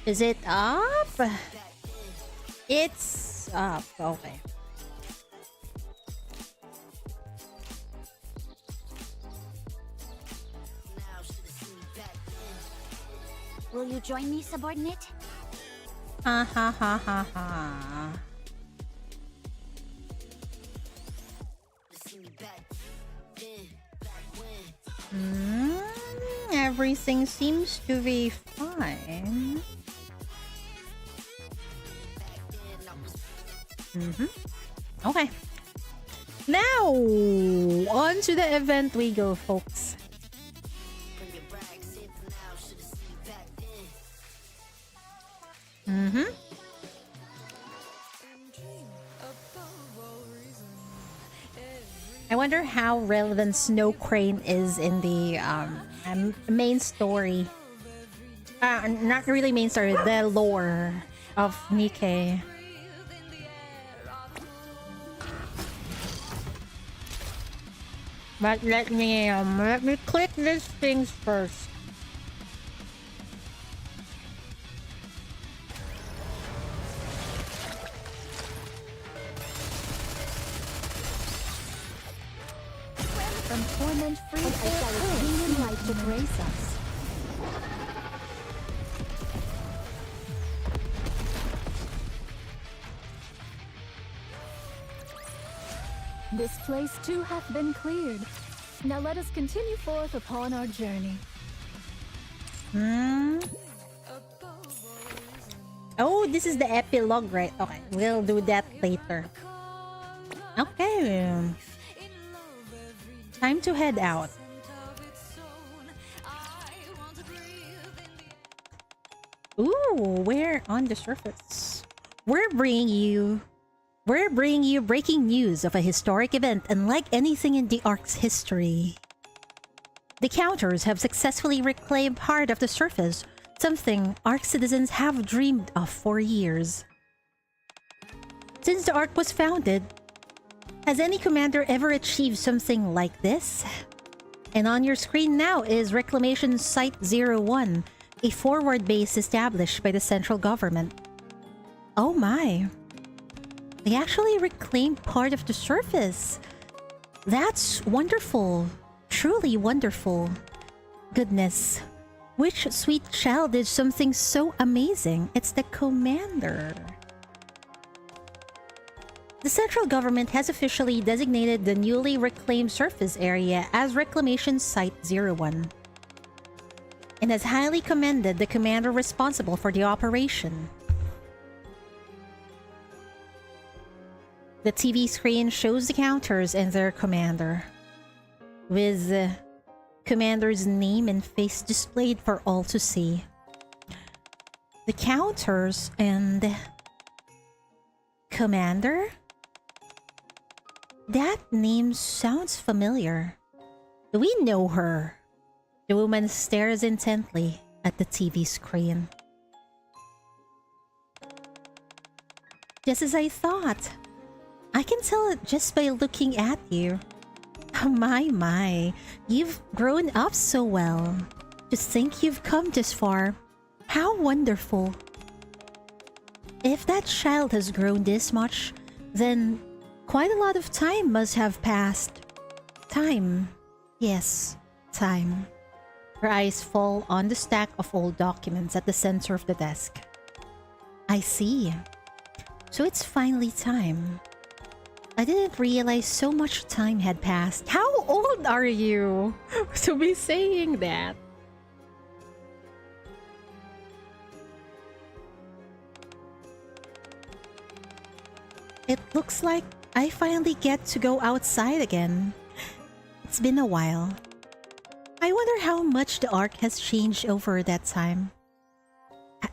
Is it up? It's up. Okay. Will you join me, subordinate? Ha ha ha ha ha. Everything seems to be fine. Okay. Now, on to the event we go, folks. I wonder how relevant Snow Crane is in the main story. Not really main story, the lore of NIKKE. But let me click these things first. From torment free, I shall redeem light to grace us. This place too hath been cleared. Now let us continue forth upon our journey. Oh, this is the epilogue, right? Okay, we'll do that later. Okay. Time to head out. Ooh, we're on the surface. We're bringing you breaking news of a historic event unlike anything in the Ark's history. The Counters have successfully reclaimed part of the surface, something Ark citizens have dreamed of for years. Since the Ark was founded, has any commander ever achieved something like this? And on your screen now is Reclamation Site 01, a forward base established by the central government. Oh my. They actually reclaimed part of the surface. That's wonderful. Truly wonderful. Goodness. Which sweet child did something so amazing? It's the commander. The central government has officially designated the newly reclaimed surface area as Reclamation Site 01 and has highly commended the commander responsible for the operation. The TV screen shows the Counters and their commander, with the commander's name and face displayed for all to see. The Counters and commander? That name sounds familiar. Do we know her? The woman stares intently at the TV screen. Just as I thought. I can tell it just by looking at you. Oh my. You've grown up so well. To think you've come this far. How wonderful. If that child has grown this much, then quite a lot of time must have passed. Time. Yes, time. Her eyes fall on the stack of old documents at the center of the desk. I see. So it's finally time. I didn't realize so much time had passed. How old are you to be saying that? It looks like I finally get to go outside again. It's been a while. I wonder how much the Ark has changed over that time.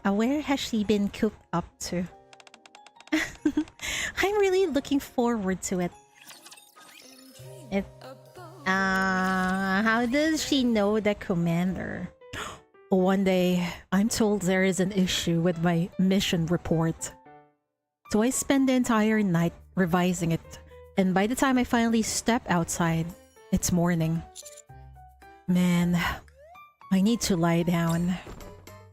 Where has she been cooped up to? I'm really looking forward to it. How does she know the commander? One day, I'm told there is an issue with my mission report. So I spend the entire night revising it, and by the time I finally step outside, it's morning. Man, I need to lie down.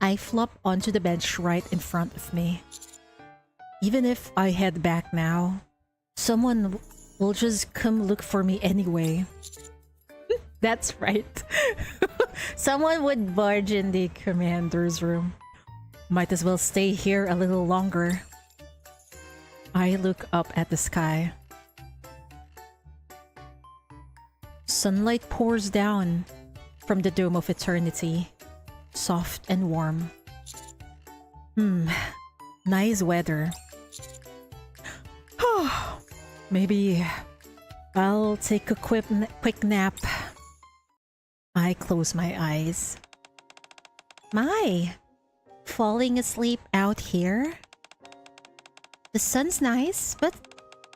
I flop onto the bench right in front of me. Even if I head back now, someone will just come look for me anyway. That's right. Someone would barge in the commander's room. Might as well stay here a little longer. I look up at the sky. Sunlight pours down from the dome of eternity, soft and warm. Nice weather. Maybe I'll take a quick nap. I close my eyes. My, falling asleep out here? The sun's nice, but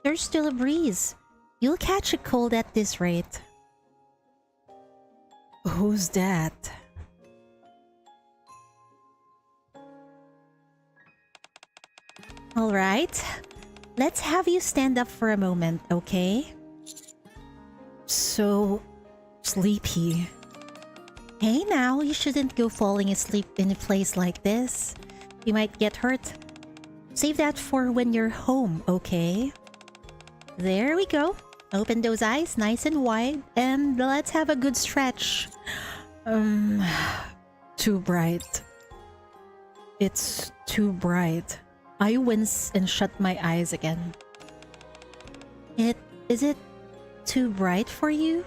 there's still a breeze. You'll catch a cold at this rate. Who's that? All right. Let's have you stand up for a moment, okay? So sleepy. Hey now, you shouldn't go falling asleep in a place like this. You might get hurt. Save that for when you're home, okay? There we go. Open those eyes nice and wide and let's have a good stretch. Too bright. It's too bright. I wince and shut my eyes again. Is it too bright for you?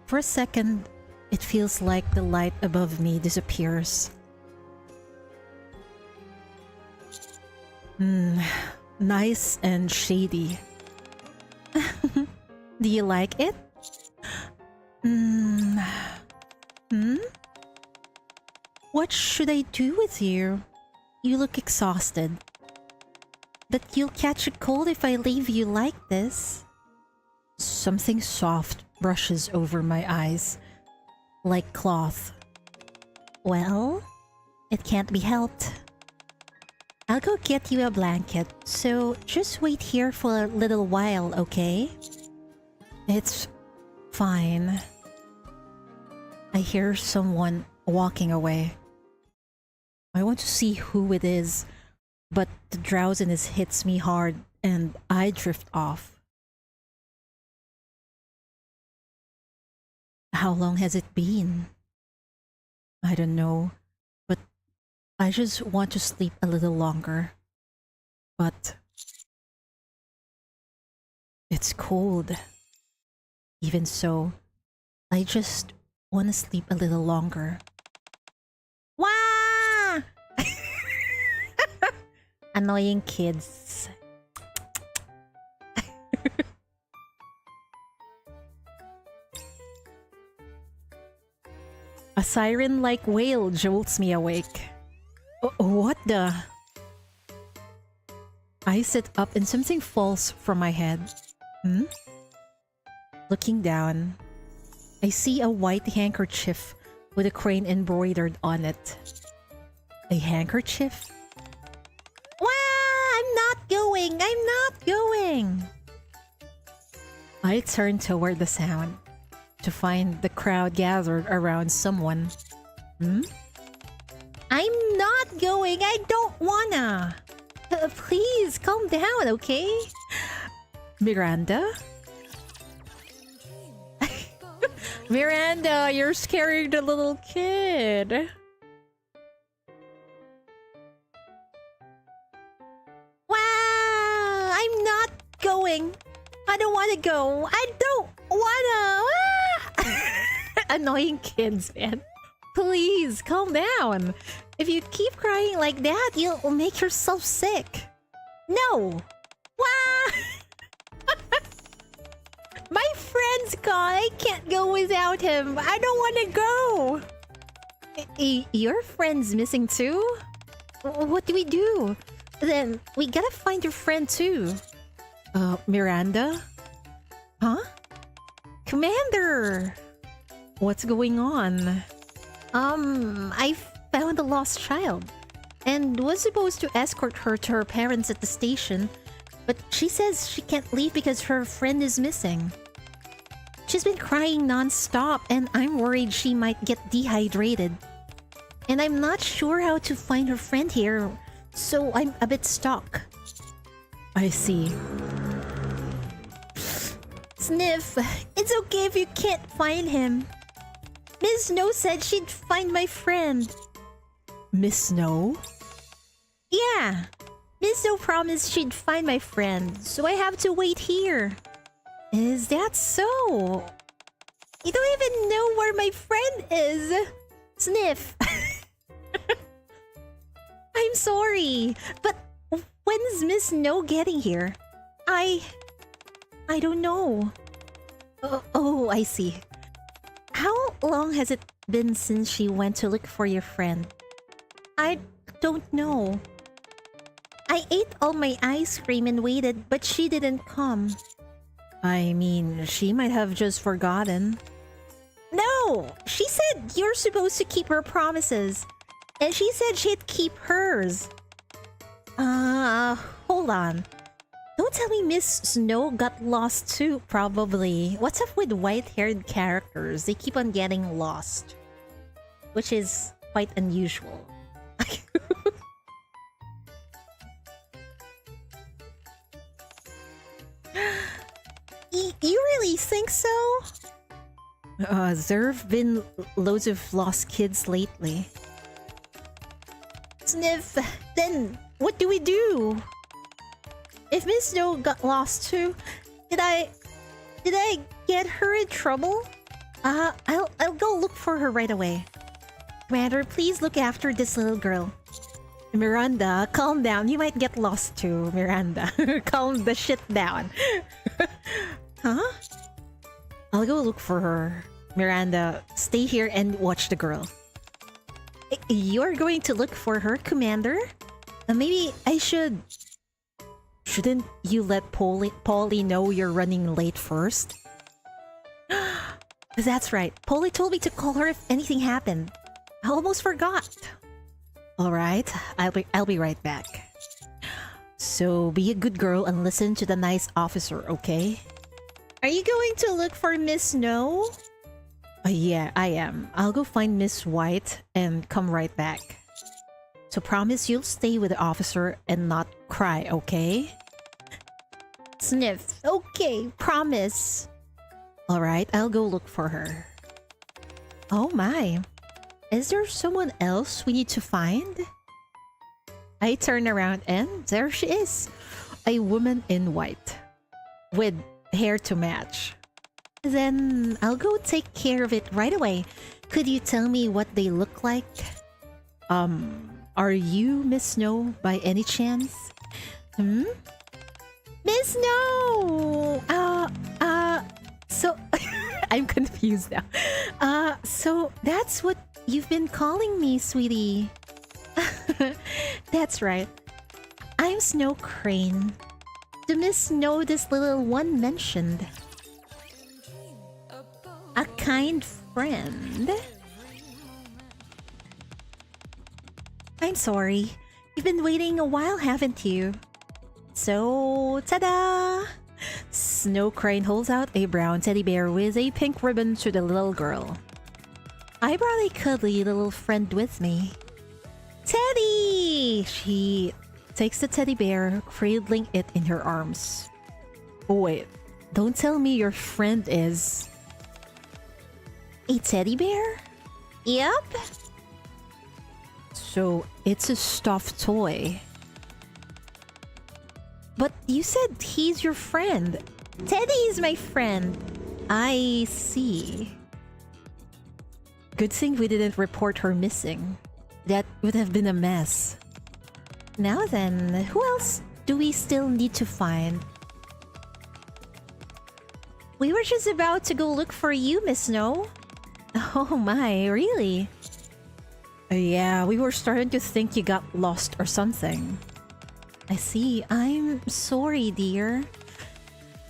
For a second, it feels like the light above me disappears. Nice and shady. Do you like it? What should I do with you? You look exhausted. But you'll catch a cold if I leave you like this. Something soft brushes over my eyes, like cloth. Well, it can't be helped. I'll go get you a blanket, so just wait here for a little while, okay? It's fine. I hear someone walking away. I want to see who it is, but the drowsiness hits me hard and I drift off. How long has it been? I don't know, but I just want to sleep a little longer. But it's cold. Even so, I just want to sleep a little longer. Wah! Annoying kids. A siren-like wail jolts me awake. What the? I sit up and something falls from my head. Looking down, I see a white handkerchief with a crane embroidered on it. A handkerchief? Wow! I'm not going! I turn toward the sound to find the crowd gathered around someone. I'm not going! I don't wanna! Please, calm down, okay? Miranda? Miranda, you're scaring the little kid. Wow! I'm not going. I don't want to go. I don't wanna. Annoying kids, man. Please, calm down. If you keep crying like that, you'll make yourself sick. No! Wow! My friend's gone. I can't go without him. I don't want to go. Your friend's missing too? What do we do? Then we gotta find your friend too. Miranda? Huh? Commander! What's going on? I found a lost child and was supposed to escort her to her parents at the station, but she says she can't leave because her friend is missing. She's been crying non-stop and I'm worried she might get dehydrated. And I'm not sure how to find her friend here, so I'm a bit stuck. I see. Sniff, it's okay if you can't find him. Miss Snow said she'd find my friend. Miss Snow? Yeah. Miss Snow promised she'd find my friend, so I have to wait here. Is that so? You don't even know where my friend is. Sniff. I'm sorry, but when's Miss Snow getting here? I don't know. Oh, I see. How long has it been since she went to look for your friend? I don't know. I ate all my ice cream and waited, but she didn't come. I mean, she might have just forgotten. No! She said you're supposed to keep her promises. And she said she'd keep hers. Hold on. Don't tell me Miss Snow got lost too, probably. What's up with white-haired characters? They keep on getting lost. Which is quite unusual. You really think so? There've been loads of lost kids lately. Sniff, then what do we do? If Miss Snow got lost too, did I get her in trouble? I'll go look for her right away. Commander, please look after this little girl. Miranda, calm down. You might get lost too, Miranda. Calm the shit down. Huh? I'll go look for her. Miranda, stay here and watch the girl. You're going to look for her, Commander? Maybe I should... Shouldn't you let Polly know you're running late first? That's right. Polly told me to call her if anything happened. I almost forgot. Alright, I'll be right back. So be a good girl and listen to the nice officer, okay? Are you going to look for Miss Snow? Yeah, I am. I'll go find Miss White and come right back. So promise you'll stay with the officer and not cry, okay? Sniff. Okay, promise. Alright, I'll go look for her. Oh my. Is there someone else we need to find? I turn around and there she is. A woman in white. With hair to match. Then I'll go take care of it right away. Could you tell me what they look like? Are you Miss Snow by any chance? Miss Snow! So... I'm confused now. So that's what you've been calling me, sweetie. That's right. I'm Snow Crane. The Miss Snow this little one mentioned. A kind friend? I'm sorry. You've been waiting a while, haven't you? So, ta-da! Snow Crane holds out a brown teddy bear with a pink ribbon to the little girl. I brought a cuddly little friend with me. Teddy! She takes the teddy bear, cradling it in her arms. Oh wait, don't tell me your friend is... a teddy bear? Yep. So, it's a stuffed toy. But you said he's your friend. Teddy is my friend. I see. Good thing we didn't report her missing. That would have been a mess. Now then, who else do we still need to find? We were just about to go look for you, Miss Snow. Oh my, really? Yeah, we were starting to think you got lost or something. I see. I'm sorry, dear.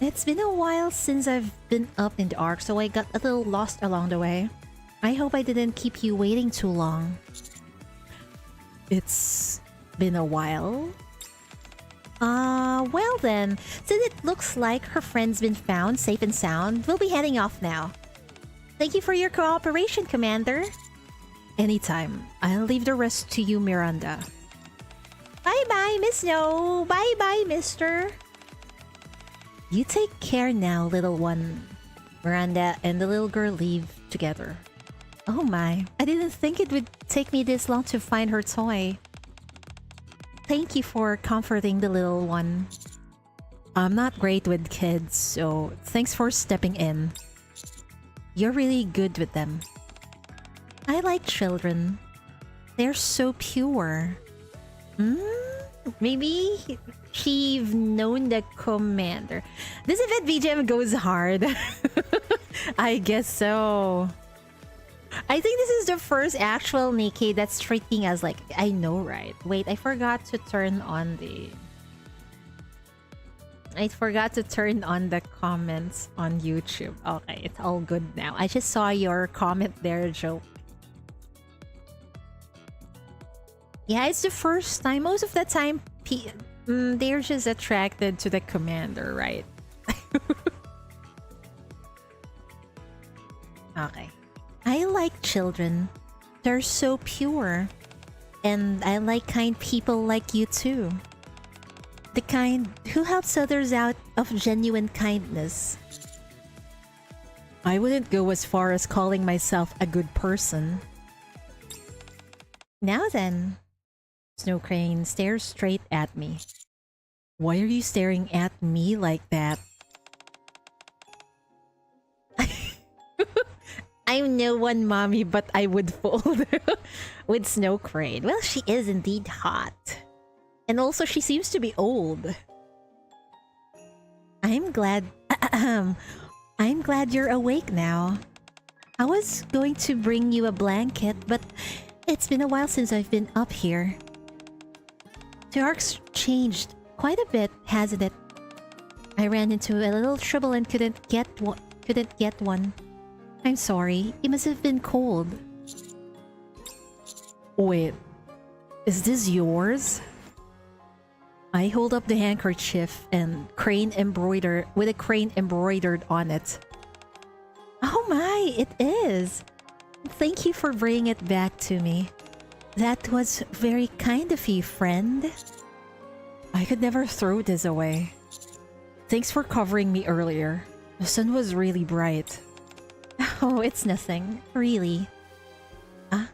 It's been a while since I've been up in the Ark, so I got a little lost along the way. I hope I didn't keep you waiting too long. It's been a while? Well then, since it looks like her friend's been found safe and sound, we'll be heading off now. Thank you for your cooperation, Commander. Anytime. I'll leave the rest to you, Miranda. Bye-bye, Miss Snow. Bye-bye, mister. You take care now, little one. Miranda and the little girl leave together. Oh my, I didn't think it would take me this long to find her toy. Thank you for comforting the little one. I'm not great with kids, so thanks for stepping in. You're really good with them. I like children. They're so pure. Maybe she've known the commander. This event BGM goes hard. I guess so. I think this is the first actual NIKKE that's treating us like... I know, right? Wait, I forgot to turn on the... comments on YouTube. Okay, it's all good now. I just saw your comment there, Joe. Yeah, it's the first time. Most of the time, they're just attracted to the commander, right? Okay. I like children. They're so pure. And I like kind people like you too. The kind who helps others out of genuine kindness. I wouldn't go as far as calling myself a good person. Now then, Snow Crane stares straight at me. Why are you staring at me like that? I'm no one, mommy, but I would fold with Snow Crane. Well, she is indeed hot. And also, she seems to be old. I'm glad... I'm glad you're awake now. I was going to bring you a blanket, but it's been a while since I've been up here. The ark's changed quite a bit, hasn't it? I ran into a little trouble and couldn't get one. I'm sorry. It must have been cold. Wait. Is this yours? I hold up the handkerchief and a crane embroidered on it. Oh my, it is. Thank you for bringing it back to me. That was very kind of you, friend. I could never throw this away. Thanks for covering me earlier. The sun was really bright. Oh, it's nothing. Really. Ah,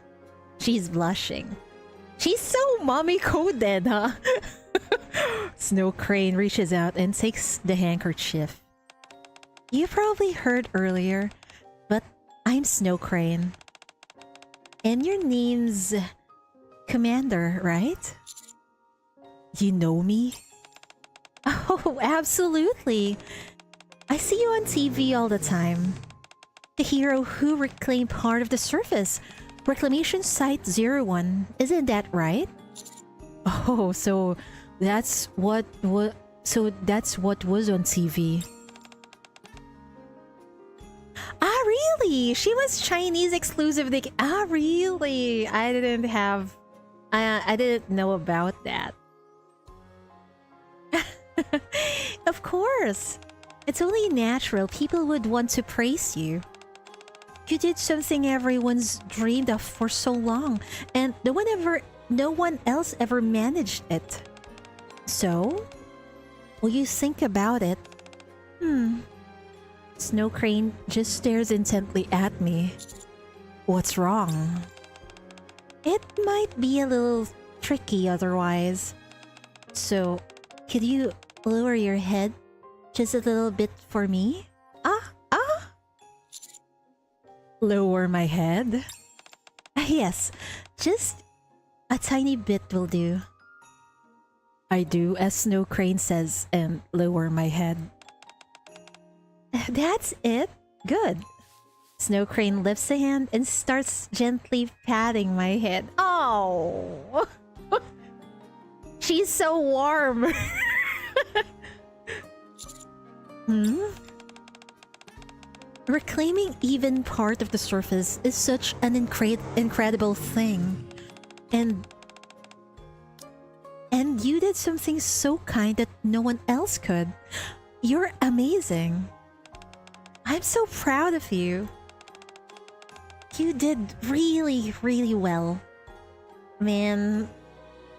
she's blushing. She's so mommy-coded, huh? Snow Crane reaches out and takes the handkerchief. You probably heard earlier, but I'm Snow Crane. And your name's... Commander, right? You know me? Oh, absolutely. I see you on TV all the time. The hero who reclaimed part of the surface. Reclamation Site 01. Isn't that right? Oh, so that's what was on TV. Ah, really? She was Chinese exclusive. Ah, really? I didn't know about that. Of course. It's only natural people would want to praise you. You did something everyone's dreamed of for so long, and no one else ever managed it. So, will you think about it? Snow Crane just stares intently at me. What's wrong? It might be a little tricky otherwise. So, could you lower your head just a little bit for me? Lower my head? Yes, just a tiny bit will do. I do as Snow Crane says and lower my head. That's it? Good. Snow Crane lifts a hand and starts gently patting my head. Oh! She's so warm! Reclaiming even part of the surface is such an incredible thing. And you did something so kind that no one else could. You're amazing. I'm so proud of you. You did really, really well. Man,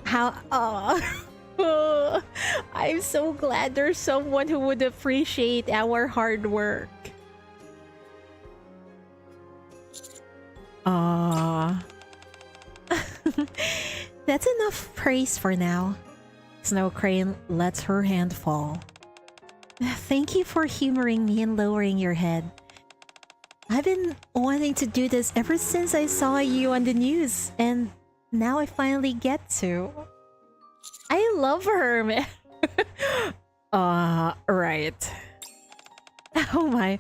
how... Oh, I'm so glad there's someone who would appreciate our hard work. Aww. That's enough praise for now. Snow Crane lets her hand fall. Thank you for humoring me and lowering your head. I've been wanting to do this ever since I saw you on the news, and now I finally get to. I love her, man. Right. Oh my.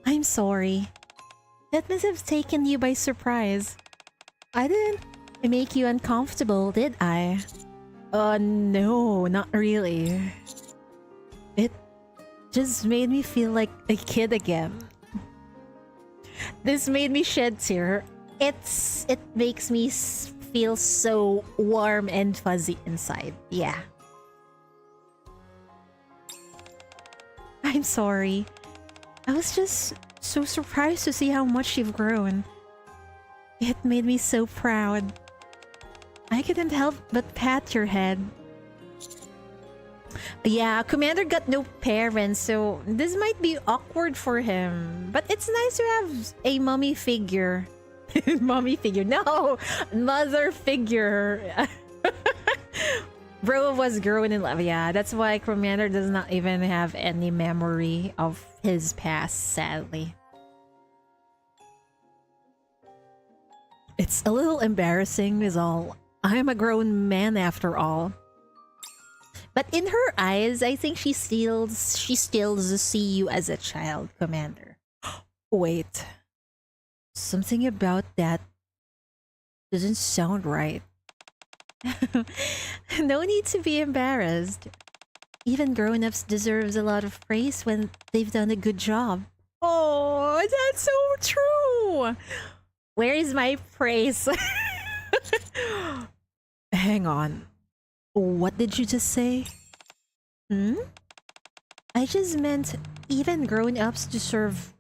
I'm sorry. That must have taken you by surprise. I didn't make you uncomfortable, did I? No, not really. It just made me feel like a kid again. This made me shed tear. It makes me feel so warm and fuzzy inside. Yeah. I'm sorry. I was just so surprised to see how much you've grown. It made me so proud. I couldn't help but pat your head. Yeah, Commander got no parents, so this might be awkward for him. But it's nice to have a mommy figure. Mommy figure. No! Mother figure. Bro was growing in love. Yeah, that's why Commander does not even have any memory of his past, sadly. It's a little embarrassing is all. I'm a grown man after all. But in her eyes, I think she still see you as a child, Commander. Wait. Something about that doesn't sound right. No need to be embarrassed. Even grown-ups deserves a lot of praise when they've done a good job. Oh, that's so true! Where is my praise? Hang on. What did you just say? I just meant even grown-ups deserve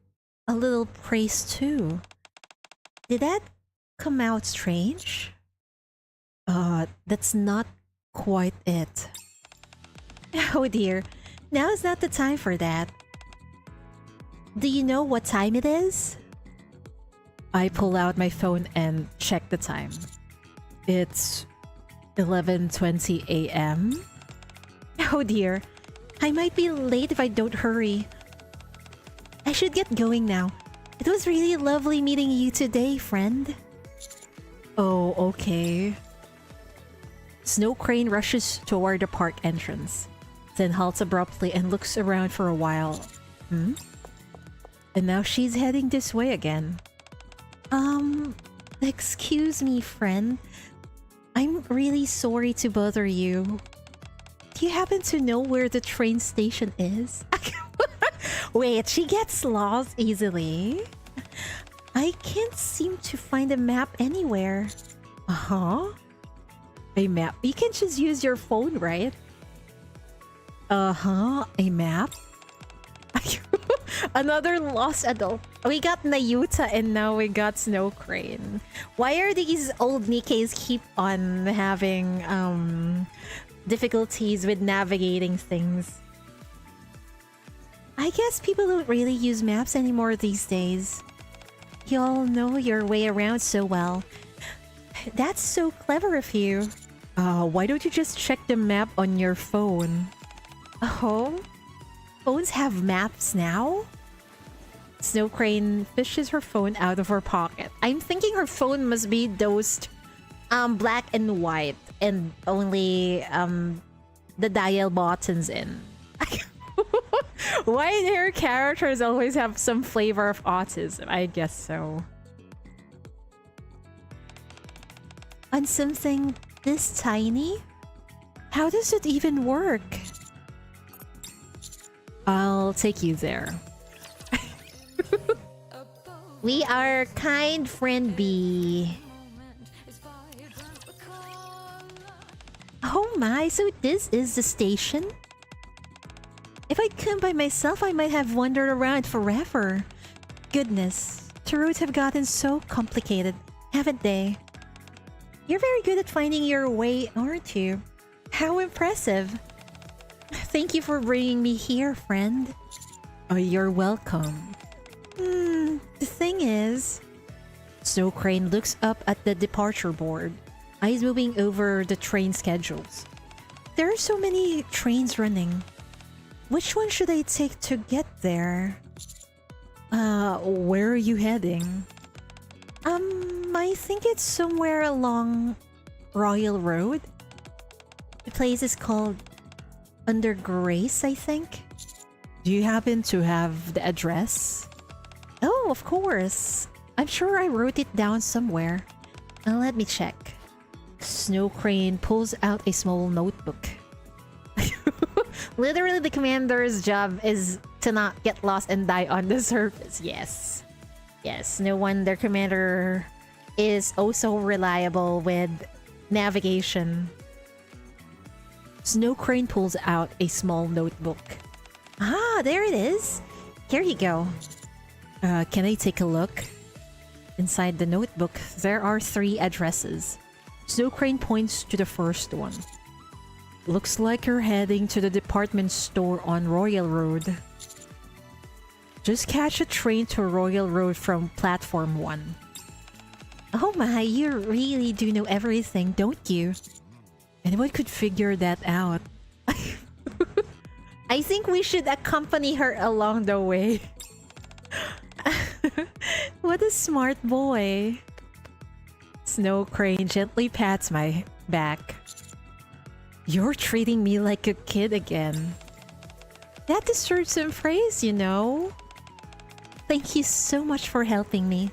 a little praise too. Did that come out strange? That's not quite it. Oh dear, now is not the time for that. Do you know what time it is? I pull out my phone and check the time. It's 11:20 a.m. Oh dear, I might be late if I don't hurry. I should get going now. It was really lovely meeting you today, friend. Oh, okay. Snow Crane rushes toward the park entrance, then halts abruptly and looks around for a while. And now she's heading this way again. Excuse me, friend. I'm really sorry to bother you. Do you happen to know where the train station is? Wait, she gets lost easily? I can't seem to find a map anywhere. A map? You can just use your phone, right? A map? Another lost adult. We got Nayuta and now we got Snow Crane. Why are these old NIKKEs keep on having difficulties with navigating things? I guess people don't really use maps anymore these days. You all know your way around so well. That's so clever of you. Why don't you just check the map on your phone? Oh? Phones have maps now? Snow Crane fishes her phone out of her pocket. I'm thinking her phone must be those black and white and only the dial buttons in. Why do her characters always have some flavor of autism? I guess so. On something this tiny? How does it even work? I'll take you there. We are kind friend B. Oh my, so this is the station? If I'd come by myself, I might have wandered around forever. Goodness, The roads have gotten so complicated, haven't they? You're very good at finding your way, aren't you? How impressive. Thank you for bringing me here, friend. Oh, you're welcome. The thing is... Snow Crane looks up at the departure board, eyes moving over the train schedules. There are so many trains running. Which one should I take to get there? Where are you heading? I think it's somewhere along Royal Road. The place is called Under Grace, I think. Do you happen to have the address? Oh, of course. I'm sure I wrote it down somewhere. Let me check. Snow Crane pulls out a small notebook. Literally, the commander's job is to not get lost and die on the surface. Yes. Yes, no wonder commander is also reliable with navigation. Snow Crane pulls out a small notebook. Ah, there it is. Here you go. Can I take a look? Inside the notebook, there are 3 addresses. Snow Crane points to the first one. Looks like you're heading to the department store on Royal Road. Just catch a train to Royal Road from platform 1. Oh my, you really do know everything, don't you? Anyone could figure that out. I think we should accompany her along the way. What a smart boy. Snow Crane gently pats my back. You're treating me like a kid again. That deserves some praise, you know. Thank you so much for helping me.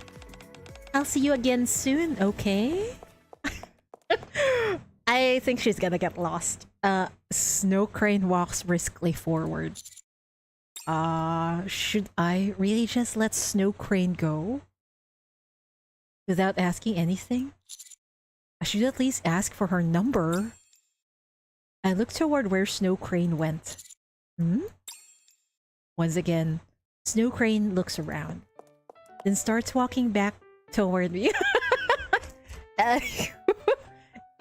I'll see you again soon, okay? I think she's gonna get lost. Snow Crane walks briskly forward. Should I really just let Snow Crane go? Without asking anything? I should at least ask for her number. I look toward where Snow Crane went. Once again, Snow Crane looks around, then starts walking back toward me.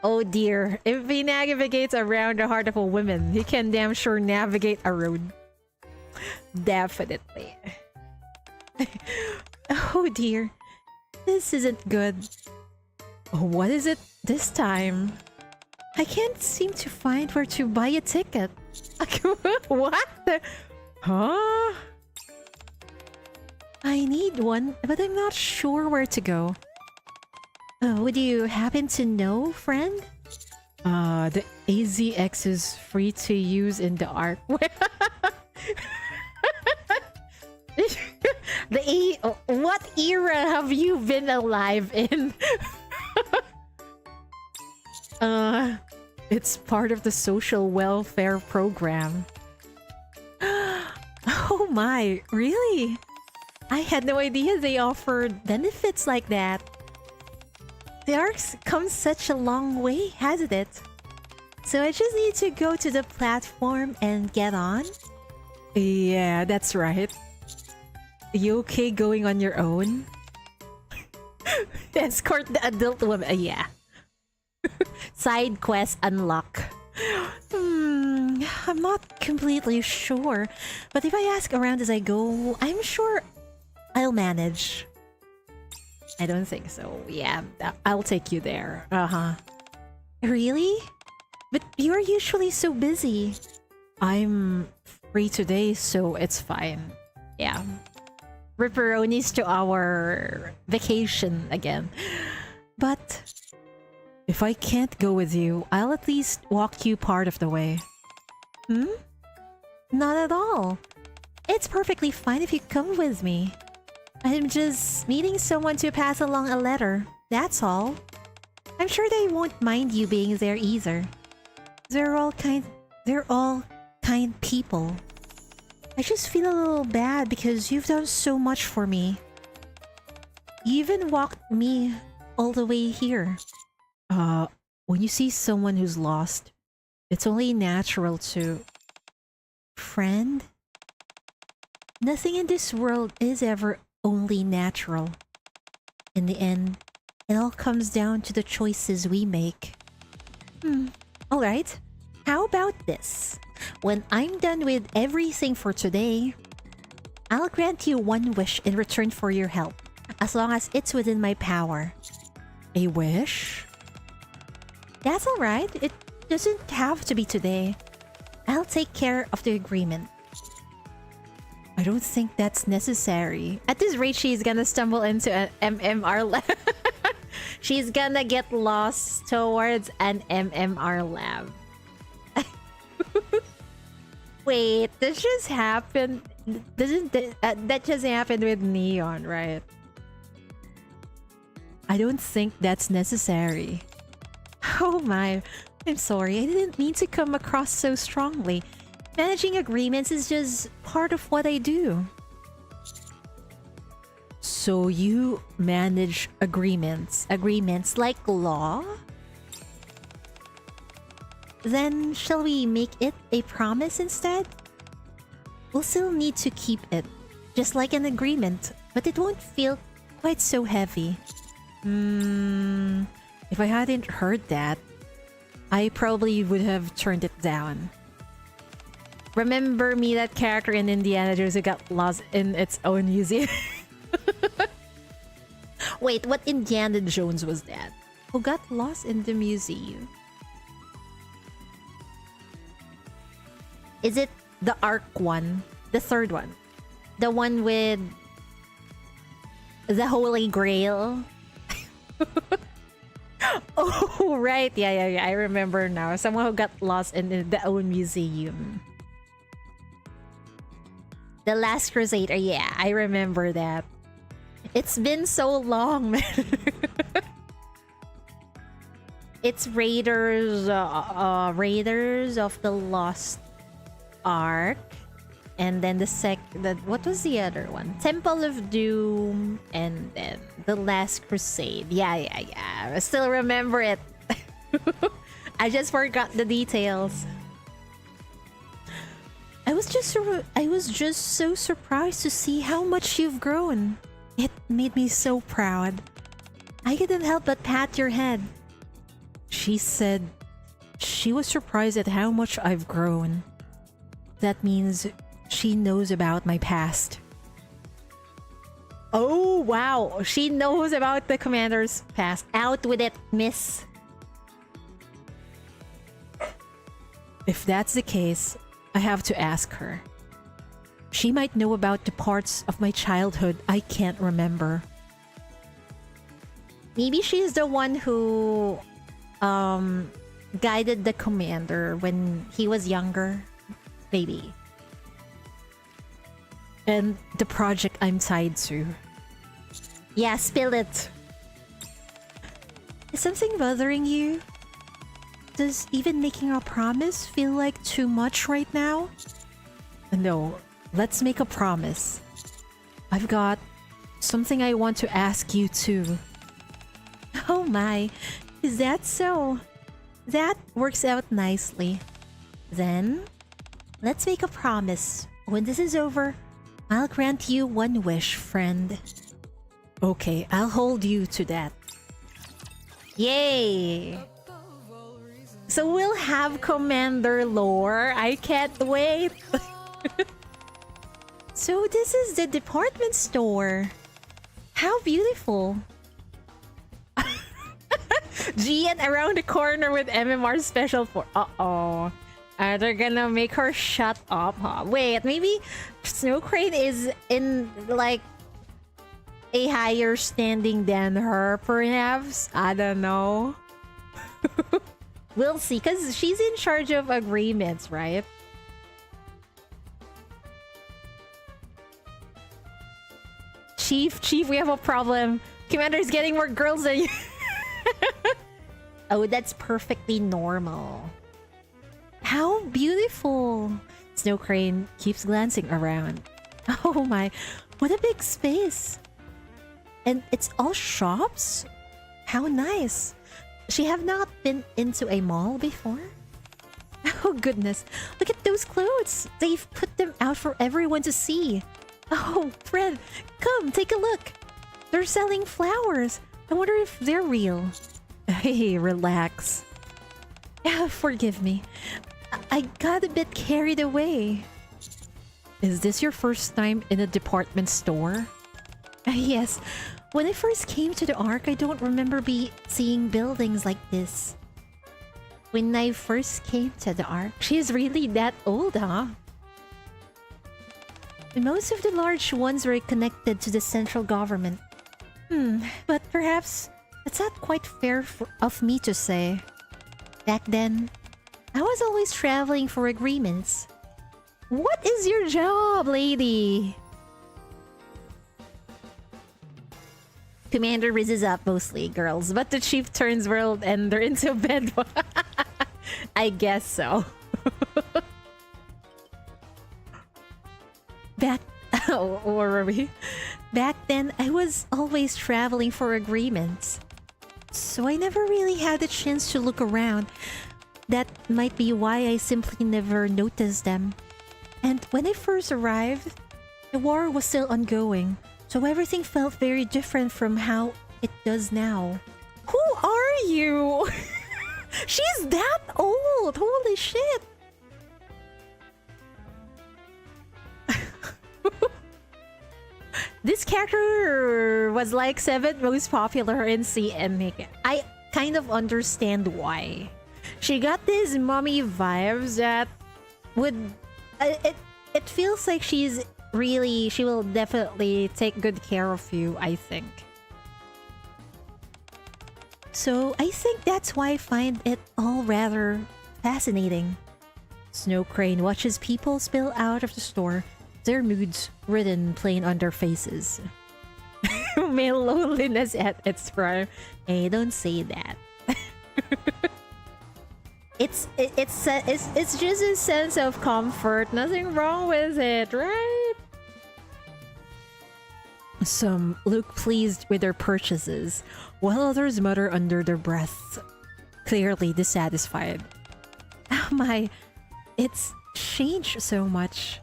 Oh dear, if he navigates around the heart of a woman, he can damn sure navigate a road. Definitely. Oh dear, this isn't good. What is it this time? I can't seem to find where to buy a ticket. What the? Huh? I need one, but I'm not sure where to go. Would you happen to know, friend? The AZX is free to use in the ARC. What era have you been alive in? It's part of the social welfare program. Oh my, really? I had no idea they offered benefits like that. The ARC's come such a long way, hasn't it? So I just need to go to the platform and get on? Yeah, that's right. You okay going on your own? Escort the adult woman. Yeah. Side quest unlock. I'm not completely sure. But if I ask around as I go, I'm sure I'll manage. I don't think so. Yeah, I'll take you there. Really? But you're usually so busy. I'm free today, so it's fine. Yeah. Ripperonis to our vacation again. But if I can't go with you, I'll at least walk you part of the way. Not at all. It's perfectly fine if you come with me. I'm just meeting someone to pass along a letter. That's all. I'm sure they won't mind you being there either. They're all kind people. I just feel a little bad because you've done so much for me. You even walked me all the way here. When you see someone who's lost, it's only natural to... Friend? Nothing in this world is ever only natural. In the end, it all comes down to the choices we make. Alright, how about this? When I'm done with everything for today, I'll grant you one wish in return for your help, as long as it's within my power. A wish? That's alright. It doesn't have to be today. I'll take care of the agreement. I don't think that's necessary. At this rate, she's gonna stumble into an MMR lab. She's gonna get lost towards an MMR lab. Wait, this just happened. Doesn't that just happened with Neon, right? I don't think that's necessary. Oh my, I'm sorry. I didn't mean to come across so strongly. Managing agreements is just part of what I do. So you manage agreements? Agreements like law? Then shall we make it a promise instead? We'll still need to keep it, just like an agreement, but it won't feel quite so heavy. If I hadn't heard that, I probably would have turned it down. Remember me, that character in Indiana Jones who got lost in its own museum? Wait, what Indiana Jones was that? Who got lost in the museum? Is it the Ark one? The third one? The one with the Holy Grail? Oh, right. Yeah. I remember now. Someone who got lost in their own museum. The Last Crusade. Yeah, I remember that. It's been so long, man. It's Raiders of the Lost Ark. And then what was the other one? Temple of Doom, and then The Last Crusade. Yeah. I still remember it. I just forgot the details. I was just so surprised to see how much you've grown. It made me so proud. I couldn't help but pat your head. She said she was surprised at how much I've grown. That means she knows about my past. Oh, wow. She knows about the commander's past. Out with it, miss. If that's the case, I have to ask her. She might know about the parts of my childhood I can't remember. Maybe she's the one who guided the commander when he was younger. Maybe. And the project I'm tied to. Yeah, spill it. Is something bothering you? Does even making a promise feel like too much right now? No, let's make a promise. I've got something I want to ask you too. Oh my, is that so? That works out nicely. Then, let's make a promise. When this is over, I'll grant you one wish, friend. Okay, I'll hold you to that. Yay! So we'll have Commander lore. I can't wait. So this is the department store. How beautiful. Gian around the corner with MMR special for... Uh-oh. They're gonna make her shut up, huh? Wait, maybe Snow Crane is in, like, a higher standing than her, perhaps? I don't know. We'll see, because she's in charge of agreements, right? Chief, we have a problem. Commander's getting more girls than you. Oh, that's perfectly normal. How beautiful! Snow Crane keeps glancing around. Oh my, what a big space! And it's all shops? How nice! She have not been into a mall before? Oh goodness, look at those clothes! They've put them out for everyone to see! Oh, Fred, come, take a look! They're selling flowers. I wonder if they're real. Hey, relax. Forgive me. I got a bit carried away. Is this your first time in a department store? Yes. When I first came to the Ark, I don't remember seeing buildings like this. When I first came to the Ark, she's really that old, huh? And most of the large ones were connected to the central government. But perhaps that's not quite fair of me to say. Back then, I was always traveling for agreements. What is your job, lady? Commander rises up mostly girls, but the chief turns world and they're into bed. I guess so. Where were we? Back then, I was always traveling for agreements. So I never really had the chance to look around. That might be why I simply never noticed them. And when I first arrived, the war was still ongoing, so everything felt very different from how it does now. Who are you? She's that old! Holy shit! This character was like 7th most popular in NIKKE. I kind of understand why. She got these mommy vibes that would... It feels like she will definitely take good care of you, I think. So I think that's why I find it all rather fascinating. Snow Crane watches people spill out of the store, their moods written plain on their faces. Male loneliness at its prime. Hey, don't say that. It's just a sense of comfort. Nothing wrong with it, right? Some look pleased with their purchases, while others mutter under their breath, clearly dissatisfied. Oh my, it's changed so much.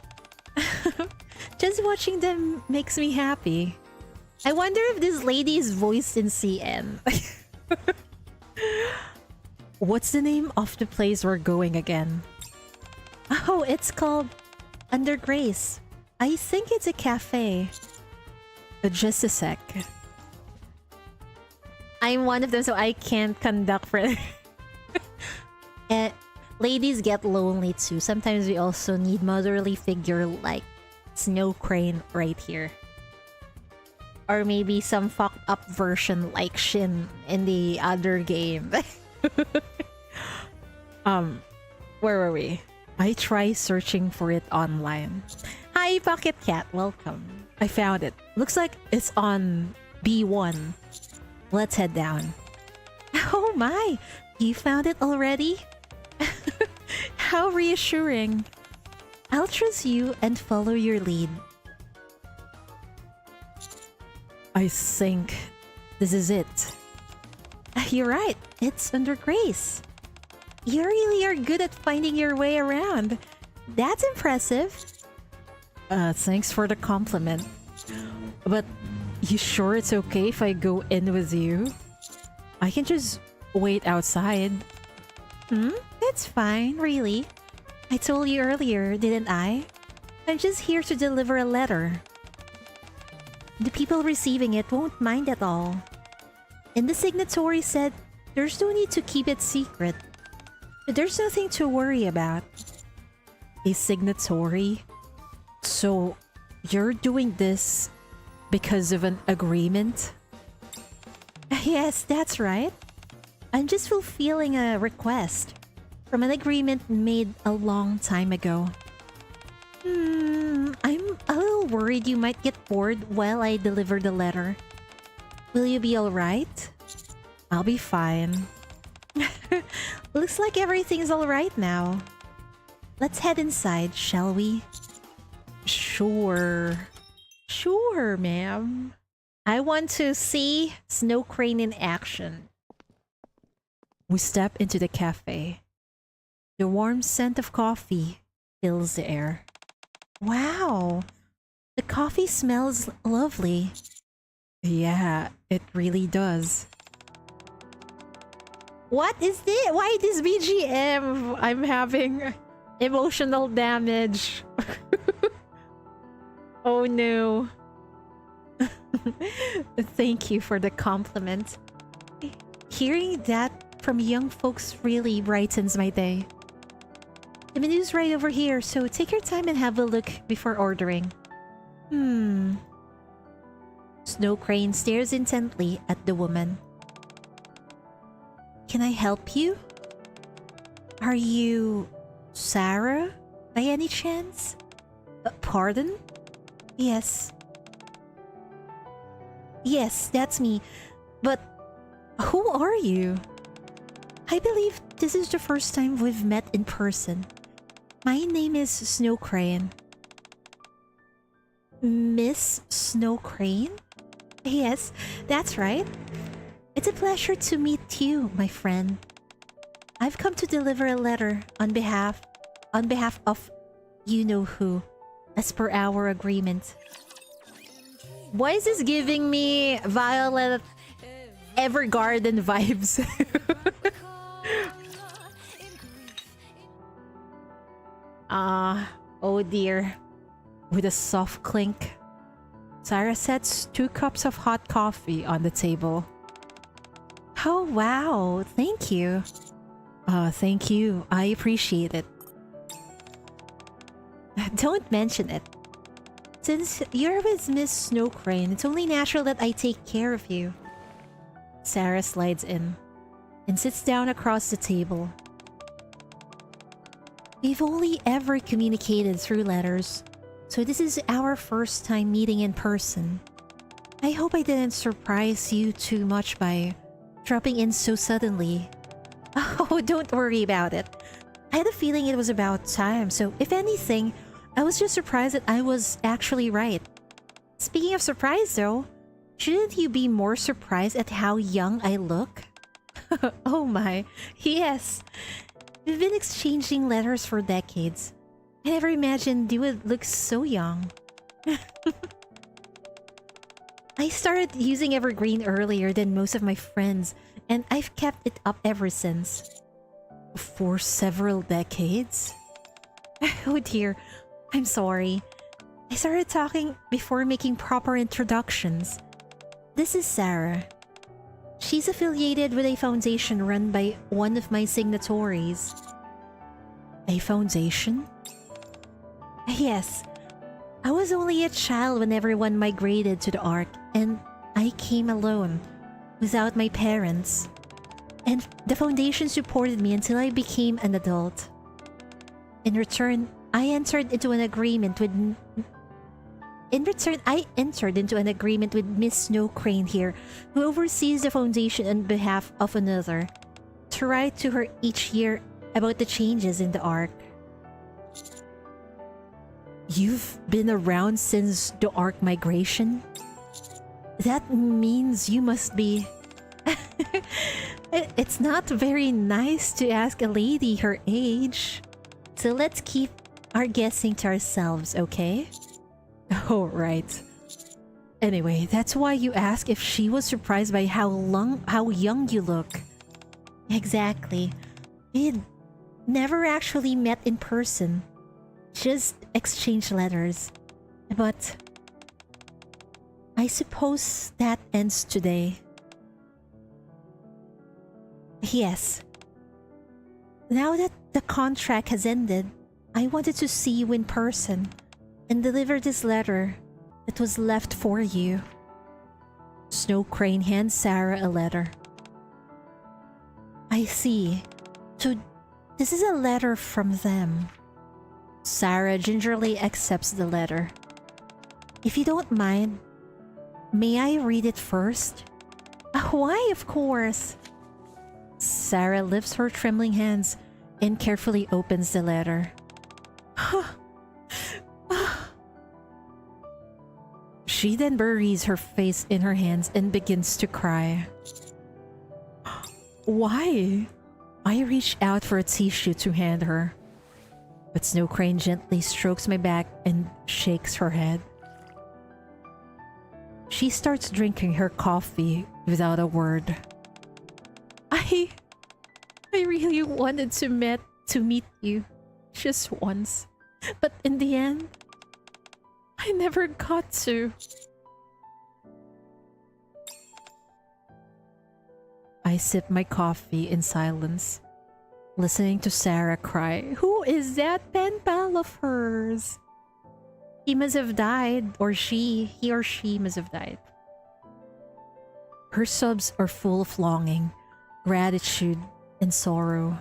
Just watching them makes me happy. I wonder if this lady is voiced in CN. What's the name of the place we're going again? Oh, it's called Under Grace. I think it's a cafe. Just a sec. I'm one of them, so I can't conduct for... Ladies get lonely too. Sometimes we also need motherly figure like Snow Crane right here. Or maybe some fucked up version like Shin in the other game. Where were we? I try searching for it online. Hi, Pocket Cat. Welcome. I found it. Looks like it's on B1. Let's head down. Oh my! You found it already? How reassuring. I'll trust you and follow your lead. I think this is it. You're right. It's Under Grace. You really are good at finding your way around. That's impressive. Thanks for the compliment. But you sure it's okay if I go in with you? I can just wait outside. It's fine, really. I told you earlier, didn't I? I'm just here to deliver a letter. The people receiving it won't mind at all. And the signatory said there's no need to keep it secret. There's nothing to worry about. A signatory? So, you're doing this because of an agreement? Yes, that's right. I'm just fulfilling a request from an agreement made a long time ago. I'm a little worried you might get bored while I deliver the letter. Will you be alright? I'll be fine. Looks like everything's alright now. Let's head inside, shall we? Sure. Sure, ma'am. I want to see Snow Crane in action. We step into the cafe. The warm scent of coffee fills the air. Wow! The coffee smells lovely. Yeah, it really does. What is this? Why this BGM? I'm having emotional damage. Oh no. Thank you for the compliment. Hearing that from young folks really brightens my day. The menu's right over here, so take your time and have a look before ordering. Snow Crane stares intently at the woman. Can I help you? Are you Sarah, by any chance? Pardon? Yes. Yes, that's me. But who are you? I believe this is the first time we've met in person. My name is Snow Crane. Miss Snow Crane? Yes, that's right. It's a pleasure to meet you, my friend. I've come to deliver a letter on behalf of you-know-who, as per our agreement. Why is this giving me Violet Evergarden vibes? Oh dear. With a soft clink, Sarah sets 2 cups of hot coffee on the table. Oh wow, thank you. Thank you. I appreciate it. Don't mention it. Since you're with Miss Snow Crane, it's only natural that I take care of you. Sarah slides in and sits down across the table. We've only ever communicated through letters, so this is our first time meeting in person. I hope I didn't surprise you too much by dropping in so suddenly. Oh, don't worry about it. I had a feeling it was about time, so if anything, I was just surprised that I was actually right. Speaking of surprise though, shouldn't you be more surprised at how young I look? Oh my, yes. We've been exchanging letters for decades. I never imagined you would look so young. I started using Evergreen earlier than most of my friends, and I've kept it up ever since. For several decades? Oh dear, I'm sorry. I started talking before making proper introductions. This is Sarah. She's affiliated with a foundation run by one of my signatories. A foundation? Yes. I was only a child when everyone migrated to the Ark, and I came alone, without my parents. And the foundation supported me until I became an adult. In return, I entered into an agreement with Miss Snow Crane here, who oversees the foundation on behalf of another, to write to her each year about the changes in the Ark. You've been around since the Ark migration? That means you must be... It's not very nice to ask a lady her age. So let's keep our guessing to ourselves, okay? Oh, right. Anyway, that's why you asked if she was surprised by how young you look. Exactly. We'd never actually met in person. Just exchanged letters. But I suppose that ends today. Yes. Now that the contract has ended, I wanted to see you in person and deliver this letter that was left for you. Snow Crane hands Sarah a letter. I see. So this is a letter from them. Sarah gingerly accepts the letter. If you don't mind, may I read it first? Why, of course. Sarah lifts her trembling hands and carefully opens the letter. She then buries her face in her hands and begins to cry. Why? I reach out for a tissue to hand her, but Snow Crane gently strokes my back and shakes her head. She starts drinking her coffee without a word. I really wanted to meet you just once. But in the end, I never got to. I sip my coffee in silence, listening to Sarah cry. Who is that pen pal of hers? He must have died, or he or she must have died. Her sobs are full of longing, gratitude, and sorrow.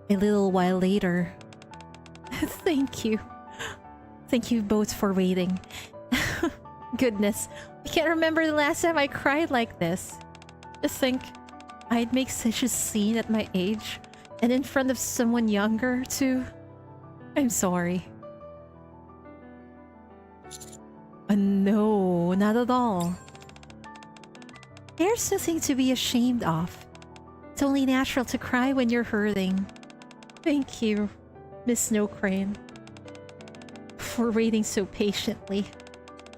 A little while later, thank you. Thank you both for waiting. Goodness, I can't remember the last time I cried like this. Just think, I'd make such a scene at my age, and in front of someone younger, too. I'm sorry. No, not at all. There's nothing to be ashamed of. It's only natural to cry when you're hurting. Thank you, Miss Snow Crane, for waiting so patiently,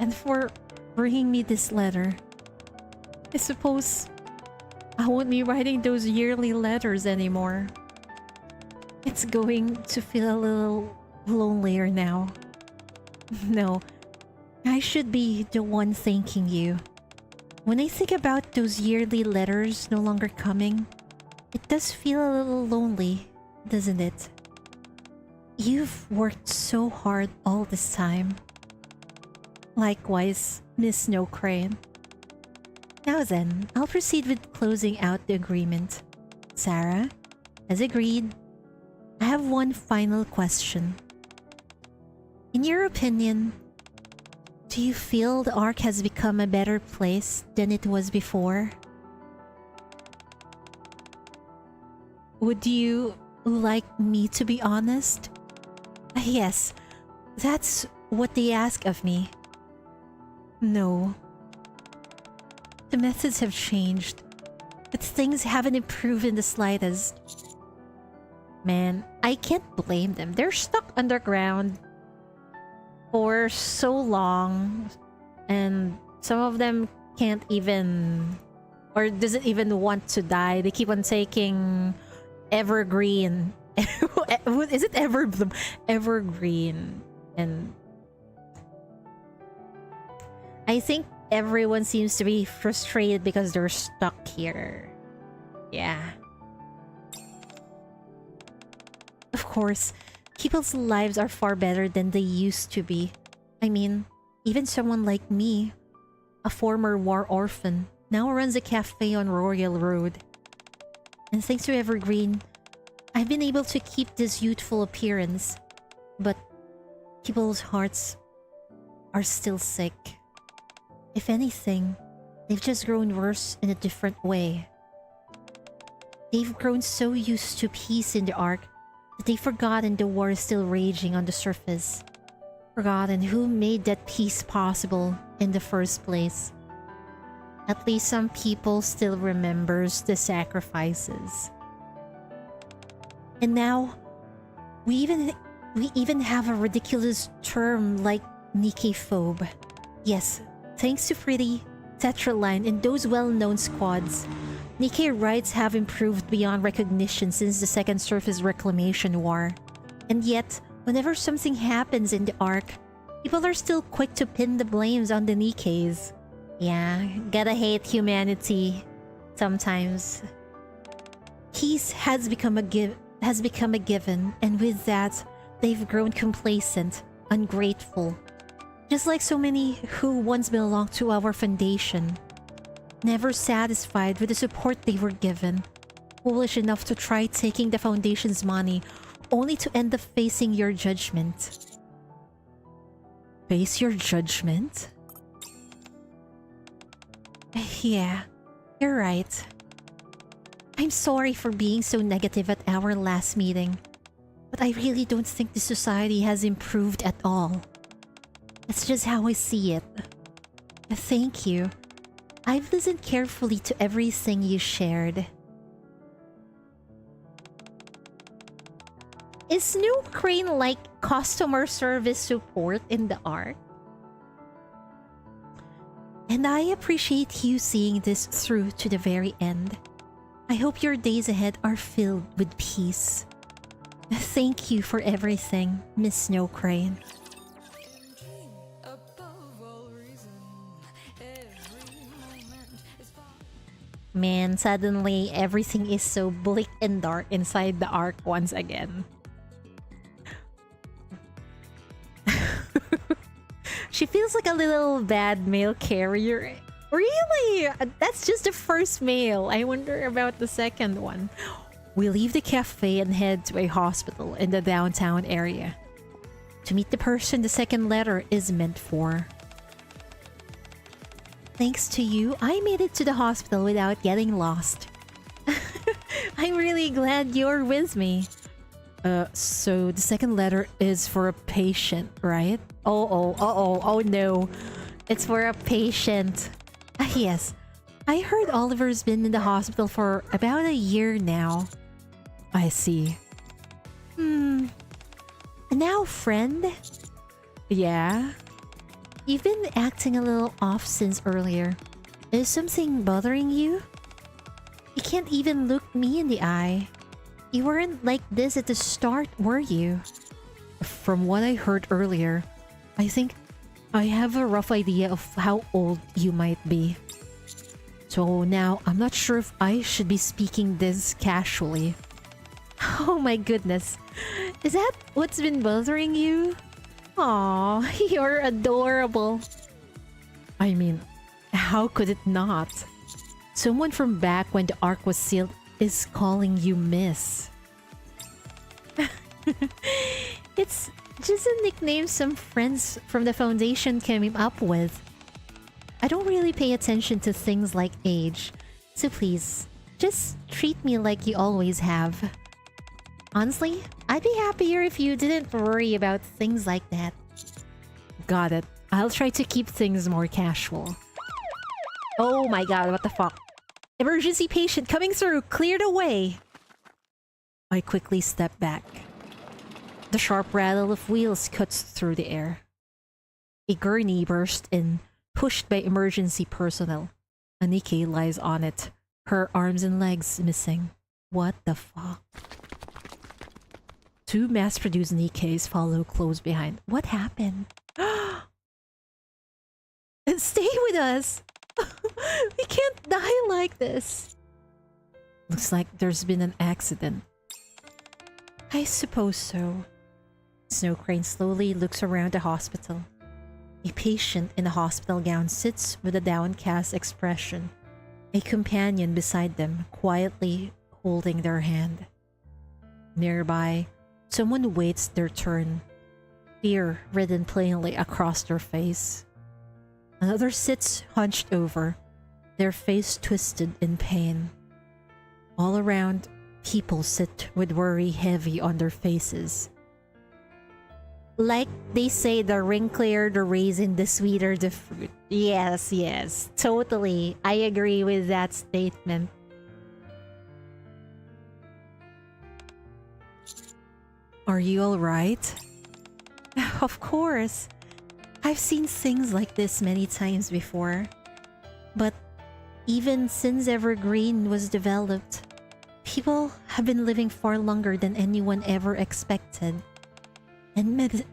and for bringing me this letter. I suppose I won't be writing those yearly letters anymore. It's going to feel a little lonelier now. No, I should be the one thanking you. When I think about those yearly letters no longer coming, it does feel a little lonely, doesn't it? You've worked so hard all this time. Likewise, Miss Snow Crane. Now then, I'll proceed with closing out the agreement. Sarah, as agreed, I have one final question. In your opinion, do you feel the Ark has become a better place than it was before? Would you like me to be honest? Yes, that's what they ask of me. No. The methods have changed, but things haven't improved in the slightest. Man, I can't blame them. They're stuck underground for so long, and some of them can't even, or doesn't even want to die. They keep on taking evergreen. Is it evergreen? And I think everyone seems to be frustrated because they're stuck here. Yeah. Of course, people's lives are far better than they used to be. I mean, even someone like me, a former war orphan, now runs a cafe on Royal Road. And thanks to Evergreen, I've been able to keep this youthful appearance. But people's hearts are still sick. If anything, they've just grown worse in a different way. They've grown so used to peace in the Ark that they've forgotten the war is still raging on the surface. Forgotten who made that peace possible in the first place. At least some people still remembers the sacrifices. And now, we even have a ridiculous term like NIKKE-phobe. Yes, thanks to Pretty, Tetraline, and those well-known squads, NIKKE rights have improved beyond recognition since the Second Surface Reclamation War. And yet, whenever something happens in the Ark, people are still quick to pin the blames on the NIKKEs. Yeah, gotta hate humanity sometimes. Peace has become a given, and with that, they've grown complacent, ungrateful. Just like so many who once belonged to our foundation. Never satisfied with the support they were given. Foolish enough to try taking the foundation's money, only to end up facing your judgment. Face your judgment? Yeah, you're right. I'm sorry for being so negative at our last meeting, but I really don't think the society has improved at all. That's just how I see it. Thank you. I've listened carefully to everything you shared. Is Snow Crane like customer service support in the Ark? And I appreciate you seeing this through to the very end. I hope your days ahead are filled with peace. Thank you for everything, Miss Snow Crane. Man, suddenly everything is so bleak and dark inside the arc once again. She feels like a little bad mail carrier. Really? That's just the first mail. I wonder about the second one. We leave the cafe and head to a hospital in the downtown area to meet the person the second letter is meant for. Thanks to you, I made it to the hospital without getting lost. I'm really glad you're with me. So the second letter is for a patient, right? Oh no. It's for a patient. Ah, yes. I heard Oliver's been in the hospital for about a year now. I see. Now, friend? Yeah? You've been acting a little off since earlier. Is something bothering you? You can't even look me in the eye. You weren't like this at the start, were you? From what I heard earlier, I think I have a rough idea of how old you might be. So now, I'm not sure if I should be speaking this casually. Oh my goodness. Is that what's been bothering you? Aw, you're adorable. I mean, how could it not? Someone from back when the arc was sealed is calling you Miss. It's just a nickname some friends from the foundation came up with. I don't really pay attention to things like age, so please, just treat me like you always have. Honestly, I'd be happier if you didn't worry about things like that. Got it. I'll try to keep things more casual. Oh my god, what the fuck? Emergency patient coming through! Cleared away! I quickly step back. The sharp rattle of wheels cuts through the air. A gurney bursts in, pushed by emergency personnel. NIKKE lies on it, her arms and legs missing. What the fuck? Two mass-produced NIKKEs follow close behind. What happened? Stay with us! We can't die like this! Looks like there's been an accident. I suppose so. Snow Crane slowly looks around the hospital. A patient in a hospital gown sits with a downcast expression. A companion beside them, quietly holding their hand. Nearby, someone waits their turn, fear written plainly across their face. Another sits hunched over, their face twisted in pain. All around, people sit with worry heavy on their faces. Like they say, the wrinklier the raisin, the sweeter the fruit. Yes, yes, totally. I agree with that statement. Are you alright? Of course. I've seen things like this many times before. But even since Evergreen was developed, people have been living far longer than anyone ever expected. And,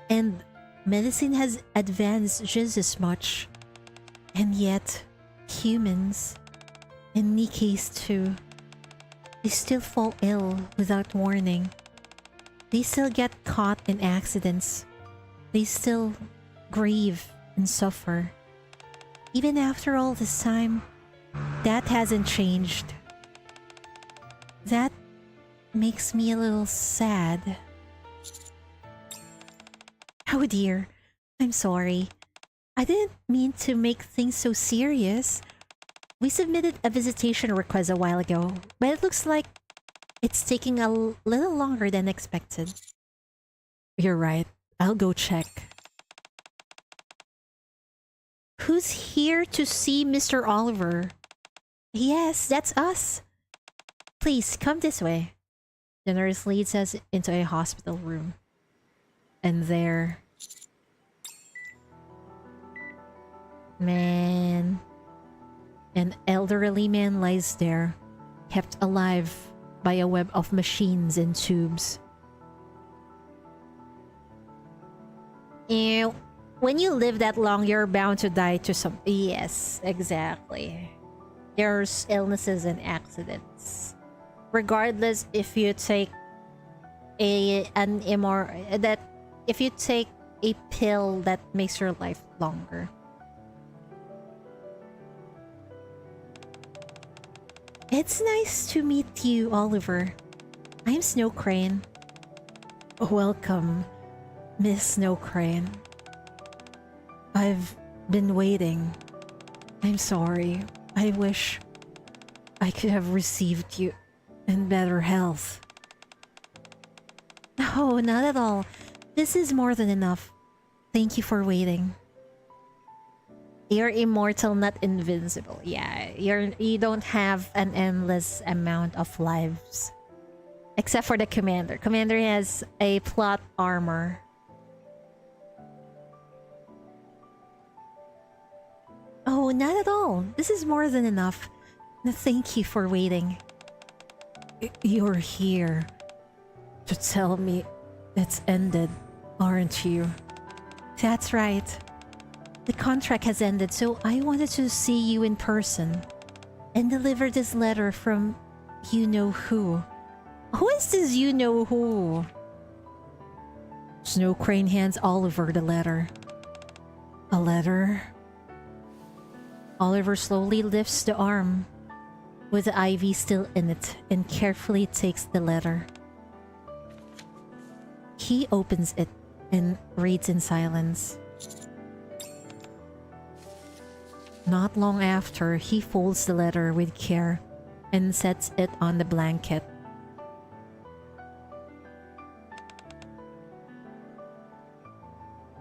and medicine has advanced just as much. And yet, humans, and NIKKEs too, they still fall ill without warning. They still get caught in accidents. They still grieve and suffer. Even after all this time, that hasn't changed. That makes me a little sad. Oh dear, I'm sorry. I didn't mean to make things so serious. We submitted a visitation request a while ago, but it looks like it's taking a little longer than expected. You're right. I'll go check. Who's here to see Mr. Oliver? Yes, that's us. Please, come this way. The nurse leads us into a hospital room. And there... Man. An elderly man lies there, kept alive by a web of machines and tubes. Ew. When you live that long, you're bound to die to some... Yes, exactly. There's illnesses and accidents. Regardless if you take if you take a pill that makes your life longer. It's nice to meet you, Oliver. I'm Snow Crane. Welcome, Miss Snow Crane. I've been waiting. I'm sorry. I wish I could have received you in better health. No, not at all. This is more than enough. Thank you for waiting. You're immortal, not invincible. Yeah, you don't have an endless amount of lives. Except for the commander. Commander has a plot armor. Oh, not at all. This is more than enough. Thank you for waiting. You're here to tell me it's ended, aren't you? That's right. The contract has ended, so I wanted to see you in person and deliver this letter from you-know-who. Who is this you-know-who? Snow Crane hands Oliver the letter. A letter? Oliver slowly lifts the arm with the ivy still in it and carefully takes the letter. He opens it and reads in silence. Not long after, he folds the letter with care and sets it on the blanket.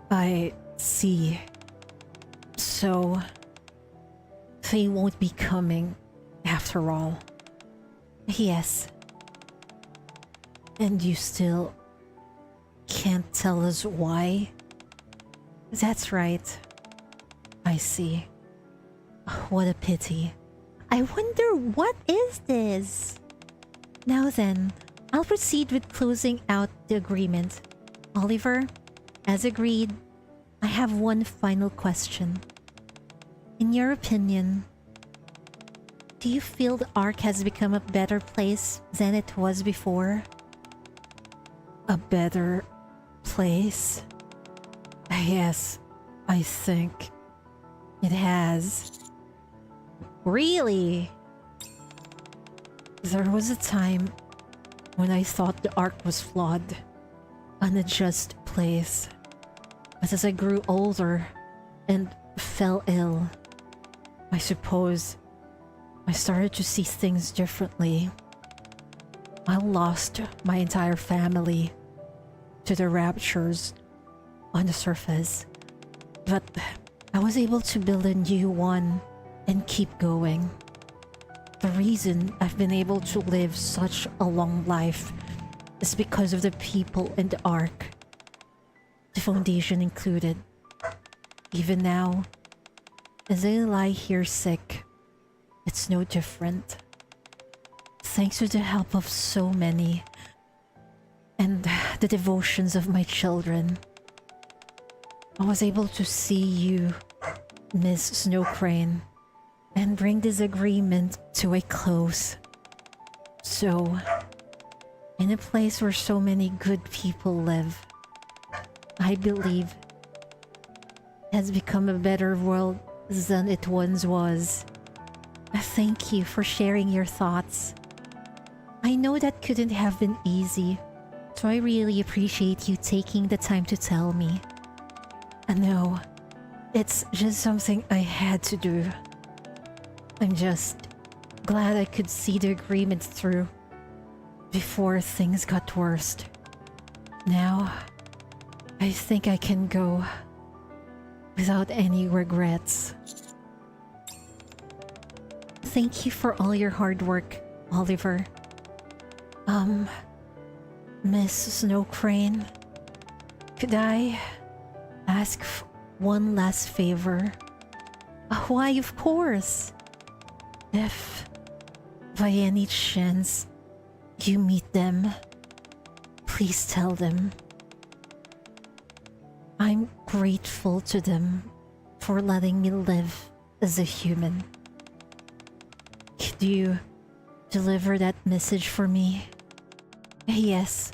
I see. So, they won't be coming after all. Yes. And you still can't tell us why? That's right. I see. What a pity. I wonder what is this? Now then, I'll proceed with closing out the agreement. Oliver, as agreed, I have one final question. In your opinion, do you feel the Ark has become a better place than it was before? A better place? Yes, I think it has. Really? There was a time when I thought the Ark was flawed, an unjust place. But as I grew older and fell ill, I suppose I started to see things differently. I lost my entire family to the raptures on the surface, but I was able to build a new one and keep going. The reason I've been able to live such a long life is because of the people in the Ark, the Foundation included. Even now, as I lie here sick, it's no different. Thanks to the help of so many and the devotions of my children, I was able to see you, Miss Snow Crane, and bring this agreement to a close. So, in a place where so many good people live, I believe it has become a better world than it once was. Thank you for sharing your thoughts. I know that couldn't have been easy, so I really appreciate you taking the time to tell me. No, it's just something I had to do. I'm just glad I could see the agreement through before things got worse. Now, I think I can go without any regrets. Thank you for all your hard work, Oliver. Miss Snow Crane, could I ask one last favor? Why, of course. If by any chance you meet them, please tell them I'm grateful to them for letting me live as a human. Could you deliver that message for me? Yes,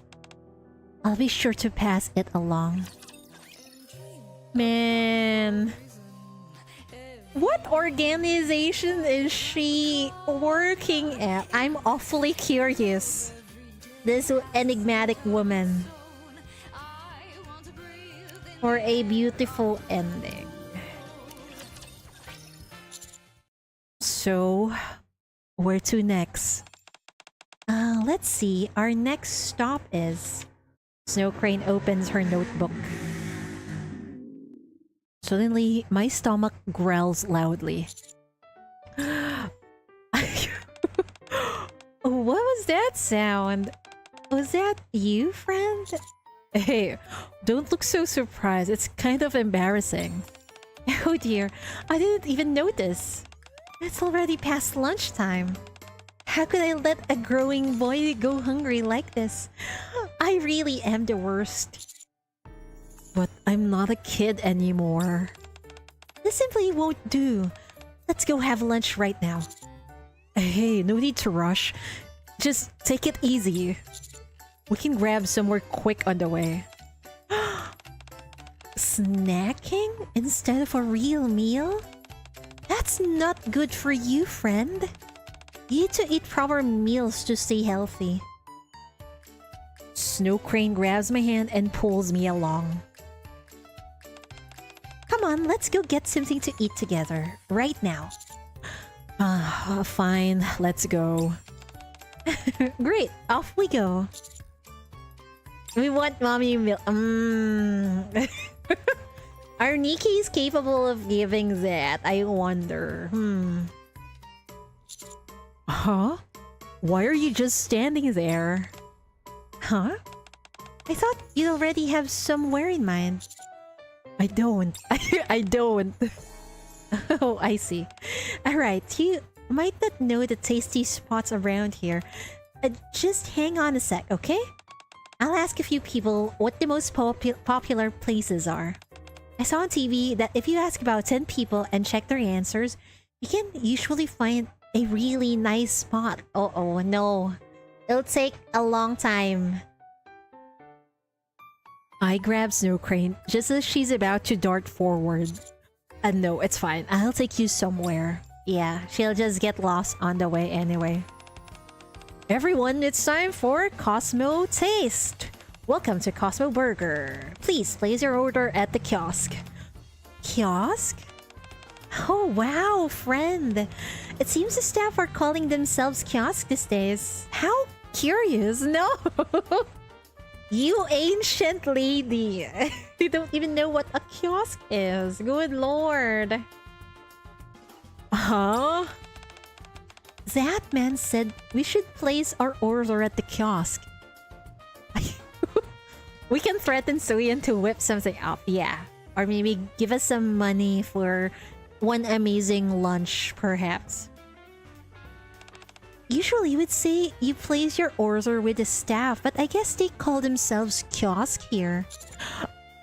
I'll be sure to pass it along. Man, what organization is she working at? I'm awfully curious. This enigmatic woman. For a beautiful ending. So, where to next? Let's see. Our next stop is... Snow Crane opens her notebook. Suddenly, my stomach growls loudly. What was that sound? Was that you, friend? Hey, don't look so surprised. It's kind of embarrassing. Oh dear, I didn't even notice. It's already past lunchtime. How could I let a growing boy go hungry like this? I really am the worst. But I'm not a kid anymore. This simply won't do. Let's go have lunch right now. Hey, no need to rush. Just take it easy. We can grab somewhere quick on the way. Snacking instead of a real meal? That's not good for you, friend. You need to eat proper meals to stay healthy. Snow Crane grabs my hand and pulls me along. Come on, let's go get something to eat together, right now. Fine, let's go. Great, off we go. We want mommy milk. Are Nikki's capable of giving that? I wonder. Huh? Why are you just standing there? Huh? I thought you'd already have somewhere in mind. I don't. I don't. Oh, I see. Alright, you might not know the tasty spots around here. Just hang on a sec, okay? I'll ask a few people what the most popular places are. I saw on TV that if you ask about 10 people and check their answers, you can usually find a really nice spot. Oh no. It'll take a long time. I grab Snow Crane just as she's about to dart forward. No, it's fine. I'll take you somewhere. Yeah, she'll just get lost on the way anyway. Everyone, it's time for Cosmo Taste! Welcome to Cosmo Burger. Please place your order at the kiosk. Kiosk? Oh wow, friend. It seems the staff are calling themselves kiosk these days. How curious, no? You ancient lady. You don't even know what a kiosk is. Good lord. Huh? That man said we should place our order at the kiosk. We can threaten Suyin to whip something up, yeah. Or maybe give us some money for one amazing lunch, perhaps. Usually you would say you place your order with the staff, but I guess they call themselves kiosk here.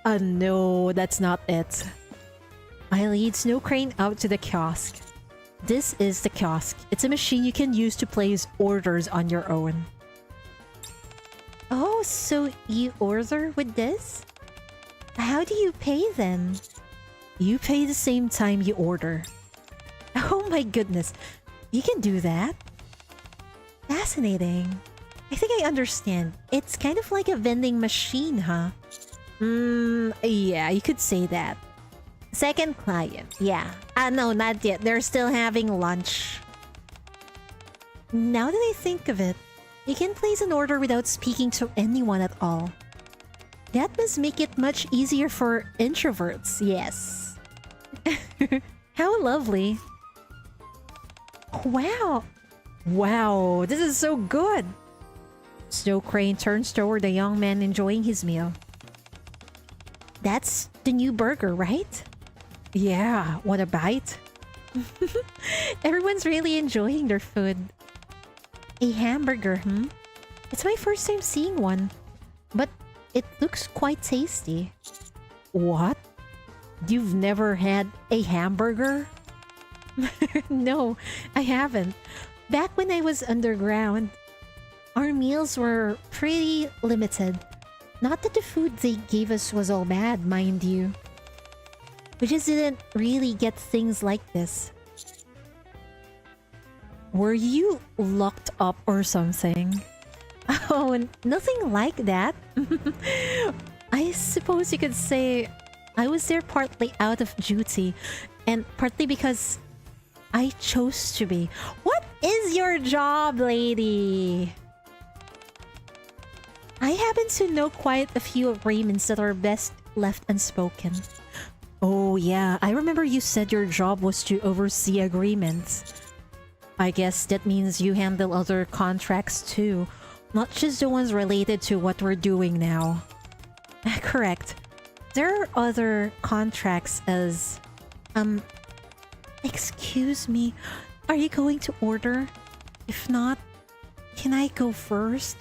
No, that's not it. I lead Snow Crane out to the kiosk. This is the kiosk. It's a machine you can use to place orders on your own. Oh, so you order with this? How do you pay then? You pay the same time you order. Oh my goodness. You can do that? Fascinating. I think I understand. It's kind of like a vending machine, huh? Yeah, you could say that. Second client, yeah. No, not yet. They're still having lunch. Now that I think of it, you can place an order without speaking to anyone at all. That must make it much easier for introverts, yes. How lovely. Wow. Wow, this is so good. Snow Crane turns toward the young man enjoying his meal. That's the new burger, right? Yeah, want a bite? Everyone's really enjoying their food. A hamburger, hmm? It's my first time seeing one, but it looks quite tasty. What? You've never had a hamburger? No, I haven't. Back when I was underground, our meals were pretty limited. Not that the food they gave us was all bad, mind you. We just didn't really get things like this. Were you locked up or something? Oh, nothing like that. I suppose you could say I was there partly out of duty and partly because I chose to be. What is your job, lady? I happen to know quite a few agreements that are best left unspoken. Oh yeah, I remember you said your job was to oversee agreements. I guess that means you handle other contracts too, not just the ones related to what we're doing now. Correct. There are other contracts as... Excuse me, are you going to order? If not, can I go first?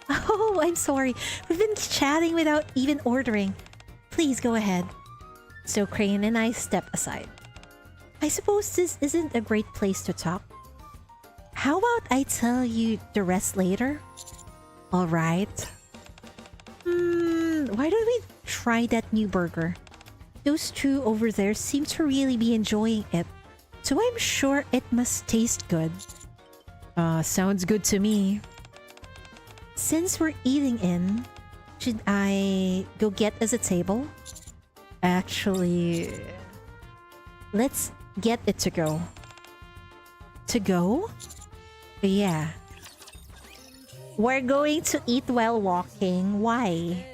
Oh, I'm sorry. We've been chatting without even ordering. Please go ahead. So Crane and I step aside. I suppose this isn't a great place to talk. How about I tell you the rest later? Alright. Why don't we try that new burger? Those two over there seem to really be enjoying it. So I'm sure it must taste good. Sounds good to me. Since we're eating in, should I go get us a table? Actually, let's get it to go. To go? Yeah. We're going to eat while walking. Why?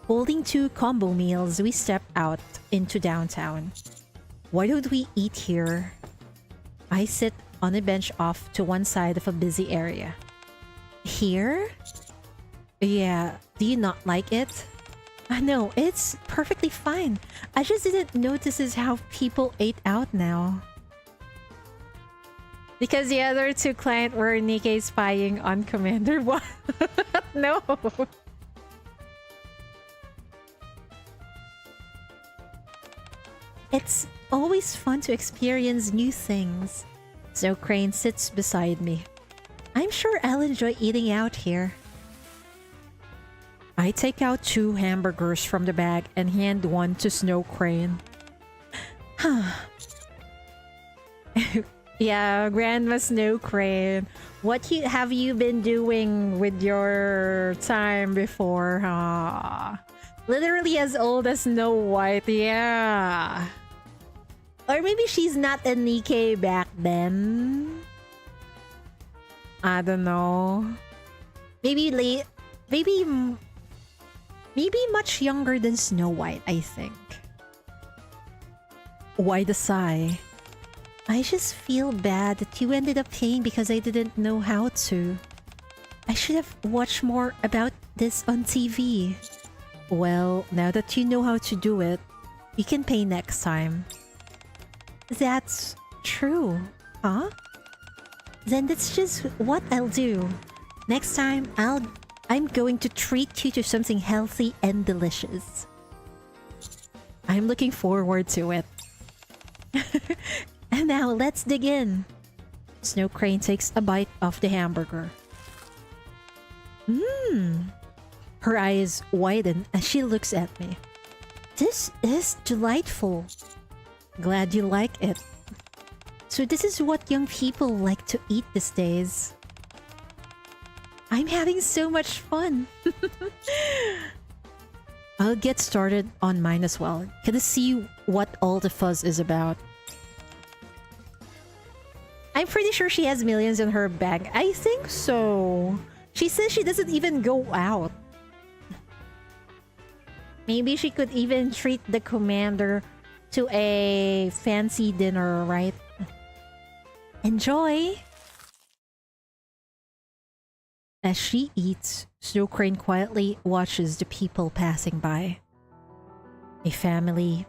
Holding two combo meals, we step out into downtown. Why don't we eat here? I sit on a bench off to one side of a busy area. Here? Yeah, do you not like it? No, it's perfectly fine. I just didn't notice this is how people ate out now. Because the other two clients were NIKKE spying on Commander 1. No. It's always fun to experience new things. So Crane sits beside me. I'm sure I'll enjoy eating out here. I take out two hamburgers from the bag and hand one to Snow Crane. Yeah, Grandma Snow Crane. What have you been doing with your time before? Literally as old as Snow White, yeah. Or maybe she's not a NIKKE back then. I don't know. Maybe late, maybe much younger than Snow White, I think. Why the sigh? I just feel bad that you ended up paying because I didn't know how to. I should have watched more about this on TV. Well, now that you know how to do it, you can pay next time. That's true, huh? Then that's just what I'll do. Next time, I'm going to treat you to something healthy and delicious. I'm looking forward to it. And now let's dig in. Snow Crane takes a bite of the hamburger. Her eyes widen as she looks at me. This is delightful. Glad you like it. So this is what young people like to eat these days. I'm having so much fun. I'll get started on mine as well. Gonna see what all the fuzz is about. I'm pretty sure she has millions in her bag. I think so. She says she doesn't even go out. Maybe she could even treat the commander to a fancy dinner, right? Enjoy! As she eats, Snow Crane quietly watches the people passing by. A family,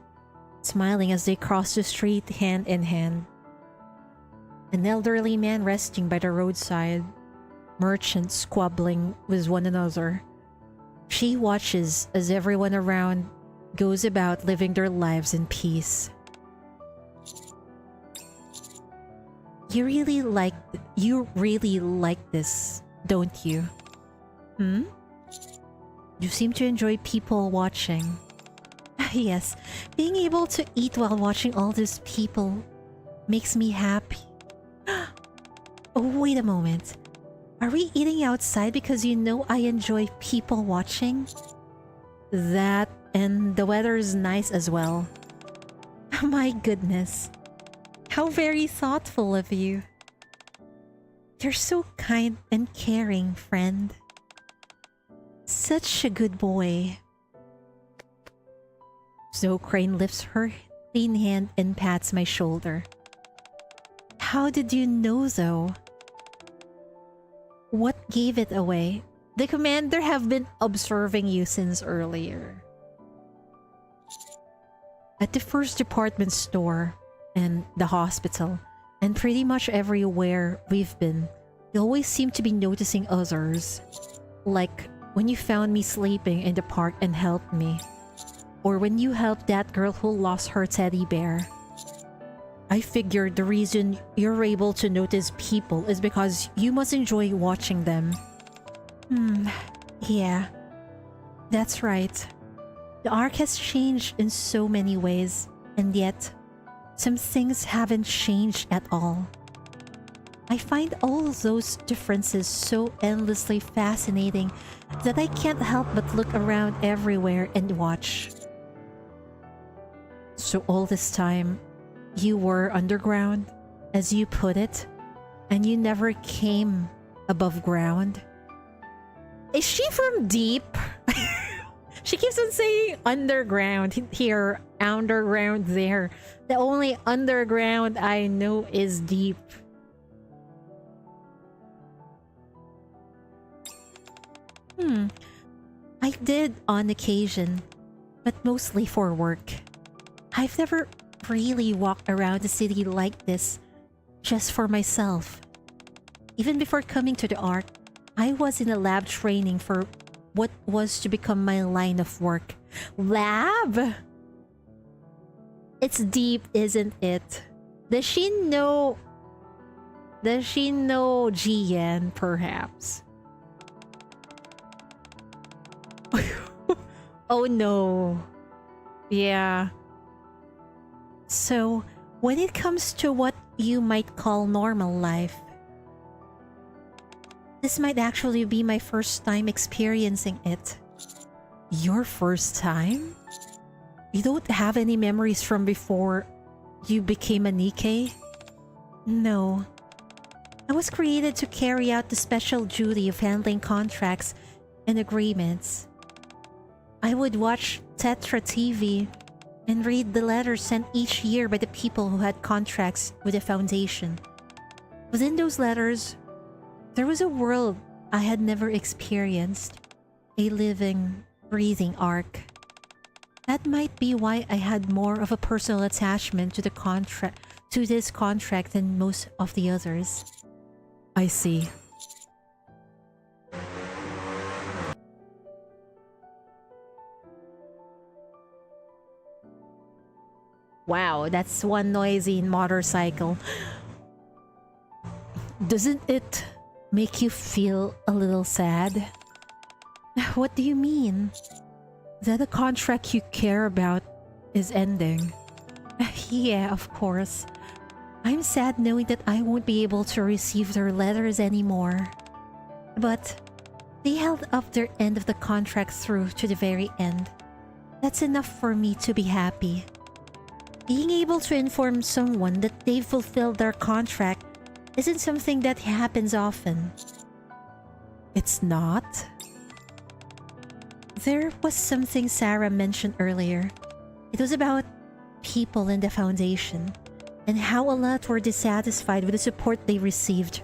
smiling as they cross the street hand in hand. An elderly man resting by the roadside, merchants squabbling with one another. She watches as everyone around goes about living their lives in peace. You really like this, don't you? You seem to enjoy people watching. Yes, being able to eat while watching all these people makes me happy. Oh, wait a moment. Are we eating outside because you know I enjoy people watching? That and the weather is nice as well. My goodness. How very thoughtful of you. You're so kind and caring, friend. Such a good boy. Zoe Crane lifts her clean hand and pats my shoulder. How did you know, though? What gave it away? The commander have been observing you since earlier. At the first department store and the hospital, and pretty much everywhere we've been, you always seem to be noticing others. Like when you found me sleeping in the park and helped me. Or when you helped that girl who lost her teddy bear. I figured the reason you're able to notice people is because you must enjoy watching them. Yeah. That's right. The arc has changed in so many ways, and yet, some things haven't changed at all. I find all those differences so endlessly fascinating that I can't help but look around everywhere and watch. So all this time, you were underground, as you put it, and you never came above ground? Is she from deep? She keeps on saying underground here, underground there. The only underground I know is deep. I did on occasion, but mostly for work. I've never really walked around the city like this just for myself. Even before coming to the Ark, I was in a lab training for what was to become my line of work. Lab? It's deep, isn't it? Does she know GN, perhaps? Oh no. Yeah. So, when it comes to what you might call normal life, this might actually be my first time experiencing it. Your first time? You don't have any memories from before you became a NIKKE? No. I was created to carry out the special duty of handling contracts and agreements. I would watch Tetra TV and read the letters sent each year by the people who had contracts with the Foundation. Within those letters, there was a world I had never experienced. A living, breathing Ark. That might be why I had more of a personal attachment to this contract than most of the others. I see. Wow, that's one noisy motorcycle. Doesn't it make you feel a little sad? What do you mean? That a contract you care about is ending? Yeah, of course. I'm sad knowing that I won't be able to receive their letters anymore. But they held up their end of the contract through to the very end. That's enough for me to be happy. Being able to inform someone that they've fulfilled their contract isn't something that happens often. It's not? There was something Sarah mentioned earlier. It was about people in the Foundation and how a lot were dissatisfied with the support they received.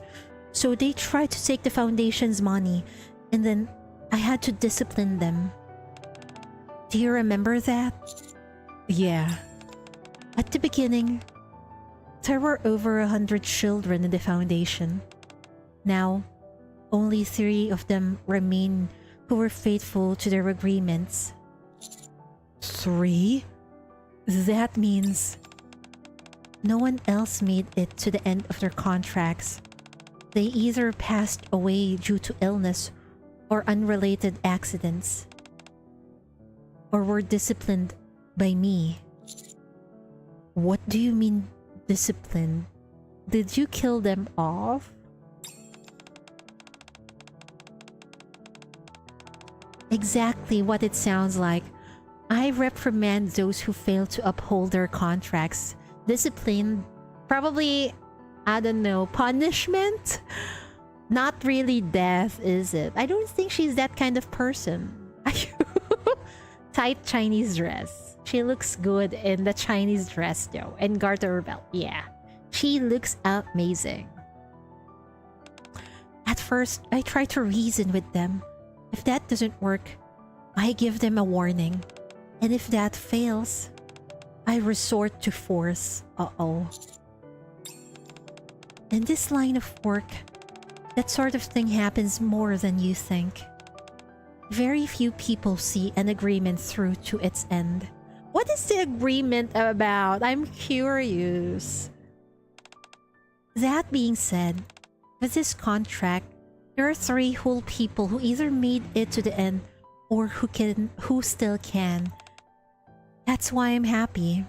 So they tried to take the Foundation's money, and then I had to discipline them. Do you remember that? Yeah. At the beginning, there were over 100 children in the Foundation. Now, only 3 of them remain who were faithful to their agreements. 3? That means no one else made it to the end of their contracts. They either passed away due to illness or unrelated accidents, or were disciplined by me. What do you mean, disciplined? Did you kill them off? Exactly what it sounds like. I reprimand those who fail to uphold their contracts. Discipline, probably, I don't know, punishment? Not really death, is it? I don't think she's that kind of person. Tight Chinese dress. She looks good in the Chinese dress though. And garter belt, yeah. She looks amazing. At first, I try to reason with them. If that doesn't work, I give them a warning. And if that fails, I resort to force. Uh-oh. In this line of work, that sort of thing happens more than you think. Very few people see an agreement through to its end. What is the agreement about? I'm curious. That being said, with this contract, there are 3 whole people who either made it to the end or who still can. That's why I'm happy.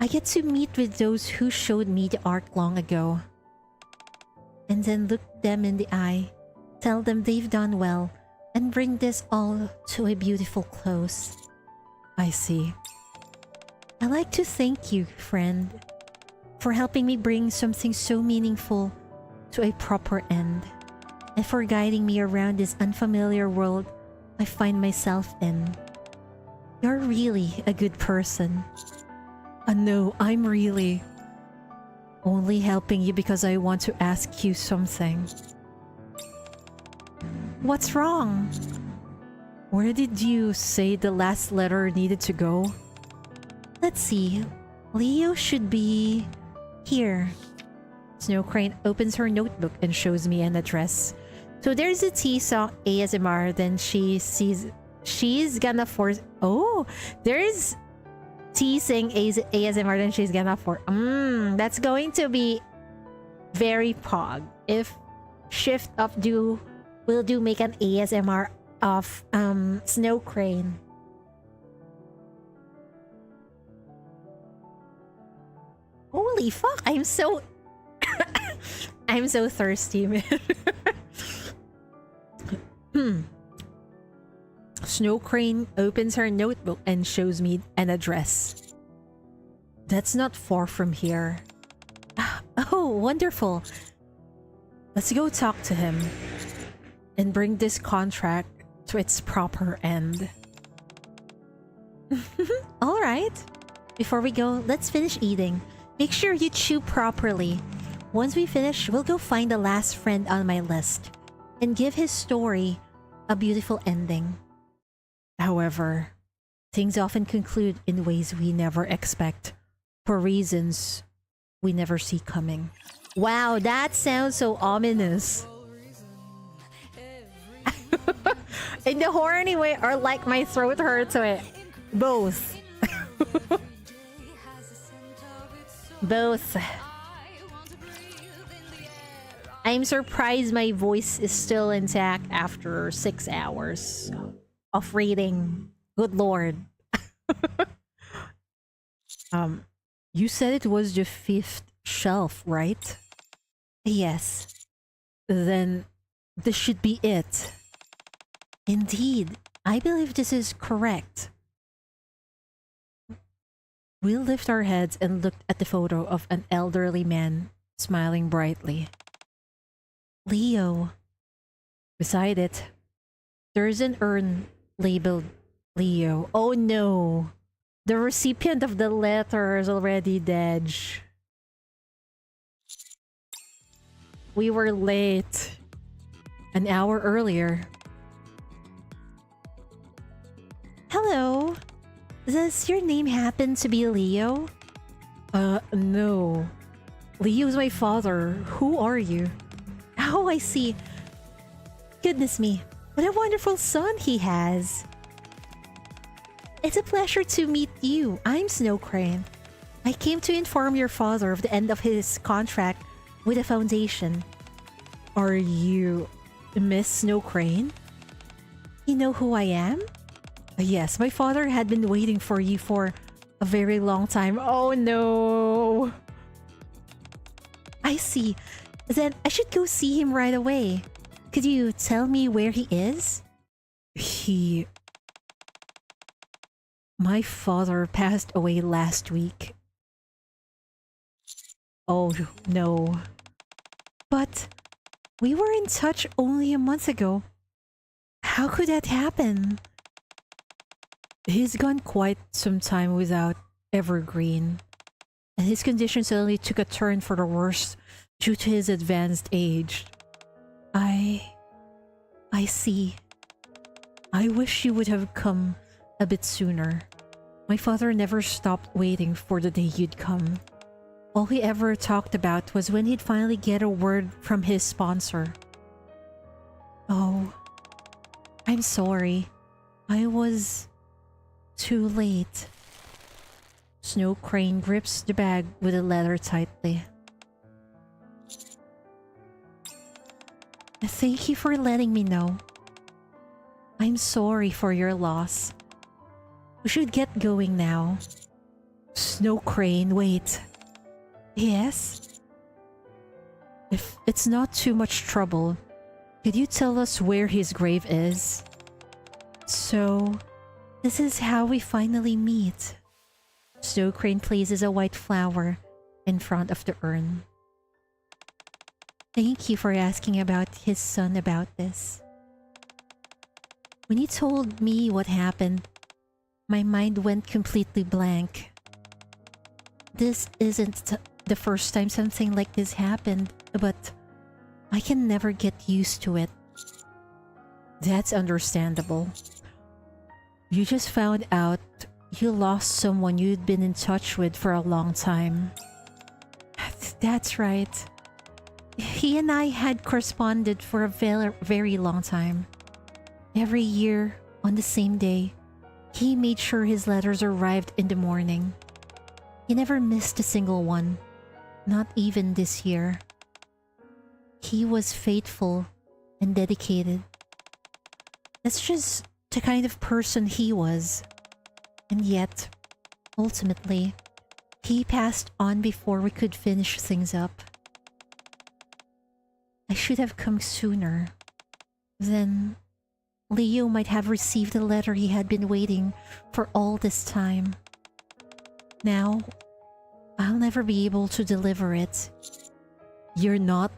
I get to meet with those who showed me the arc long ago. And then look them in the eye, tell them they've done well, and bring this all to a beautiful close. I see. I like to thank you, friend, for helping me bring something so meaningful to a proper end, and for guiding me around this unfamiliar world I find myself in. You're really a good person. No, I'm really only helping you because I want to ask you something. What's wrong? Where did you say the last letter needed to go? Let's see. Leo should be here. Snow Crane opens her notebook and shows me an address. So there's a T song ASMR, then she sees she's gonna force. Oh, there's T saying ASMR, then she's gonna force. That's going to be very pog. If Shift Up will do make an ASMR of Snow Crane. Holy fuck, I'm so I'm so thirsty, man. Snow Crane opens her notebook and shows me an address. That's not far from here. Oh, wonderful. Let's go talk to him and bring this contract to its proper end. Alright. Before we go, let's finish eating. Make sure you chew properly. Once we finish, we'll go find the last friend on my list and give his story a beautiful ending. However, things often conclude in ways we never expect, for reasons we never see coming. Wow, that sounds so ominous. In the horny way or like my throat hurts way? Both. Both. I'm surprised my voice is still intact after 6 hours of reading. Good lord. You said it was the 5th shelf, right? Yes. Then this should be it. Indeed, I believe this is correct. We lift our heads and looked at the photo of an elderly man smiling brightly. Leo. Beside it, there's an urn labeled Leo. Oh no! The recipient of the letter is already dead. We were late. An hour earlier. Hello! Does your name happen to be Leo? No. Leo's my father. Who are you? Oh, I see. Goodness me. What a wonderful son he has. It's a pleasure to meet you. I'm Snow Crane. I came to inform your father of the end of his contract with the Foundation. Are you Miss Snow Crane? You know who I am? Yes, my father had been waiting for you for a very long time. Oh no! I see. Then I should go see him right away. Could you tell me where he is? My father passed away last week. Oh no. But we were in touch only a month ago. How could that happen? He's gone quite some time without Evergreen, and his condition suddenly took a turn for the worse due to his advanced age. I see. I wish you would have come a bit sooner. My father never stopped waiting for the day you'd come. All he ever talked about was when he'd finally get a word from his sponsor. Oh, I'm sorry. I was too late. Snow Crane grips the bag with the letter tightly. Thank you for letting me know. I'm sorry for your loss. We should get going now. Snow Crane, wait. Yes? If it's not too much trouble, could you tell us where his grave is? So, this is how we finally meet. Snow Crane places a white flower in front of the urn. Thank you for asking about his son about this. When he told me what happened, my mind went completely blank. This isn't the first time something like this happened, but I can never get used to it. That's understandable. You just found out you lost someone you'd been in touch with for a long time. That's right. He and I had corresponded for a very long time. Every year, on the same day, he made sure his letters arrived in the morning. He never missed a single one, not even this year. He was faithful and dedicated. That's just the kind of person he was. And yet, ultimately, he passed on before we could finish things up. I should have come sooner. Then, Leo might have received the letter he had been waiting for all this time. Now, I'll never be able to deliver it. You're not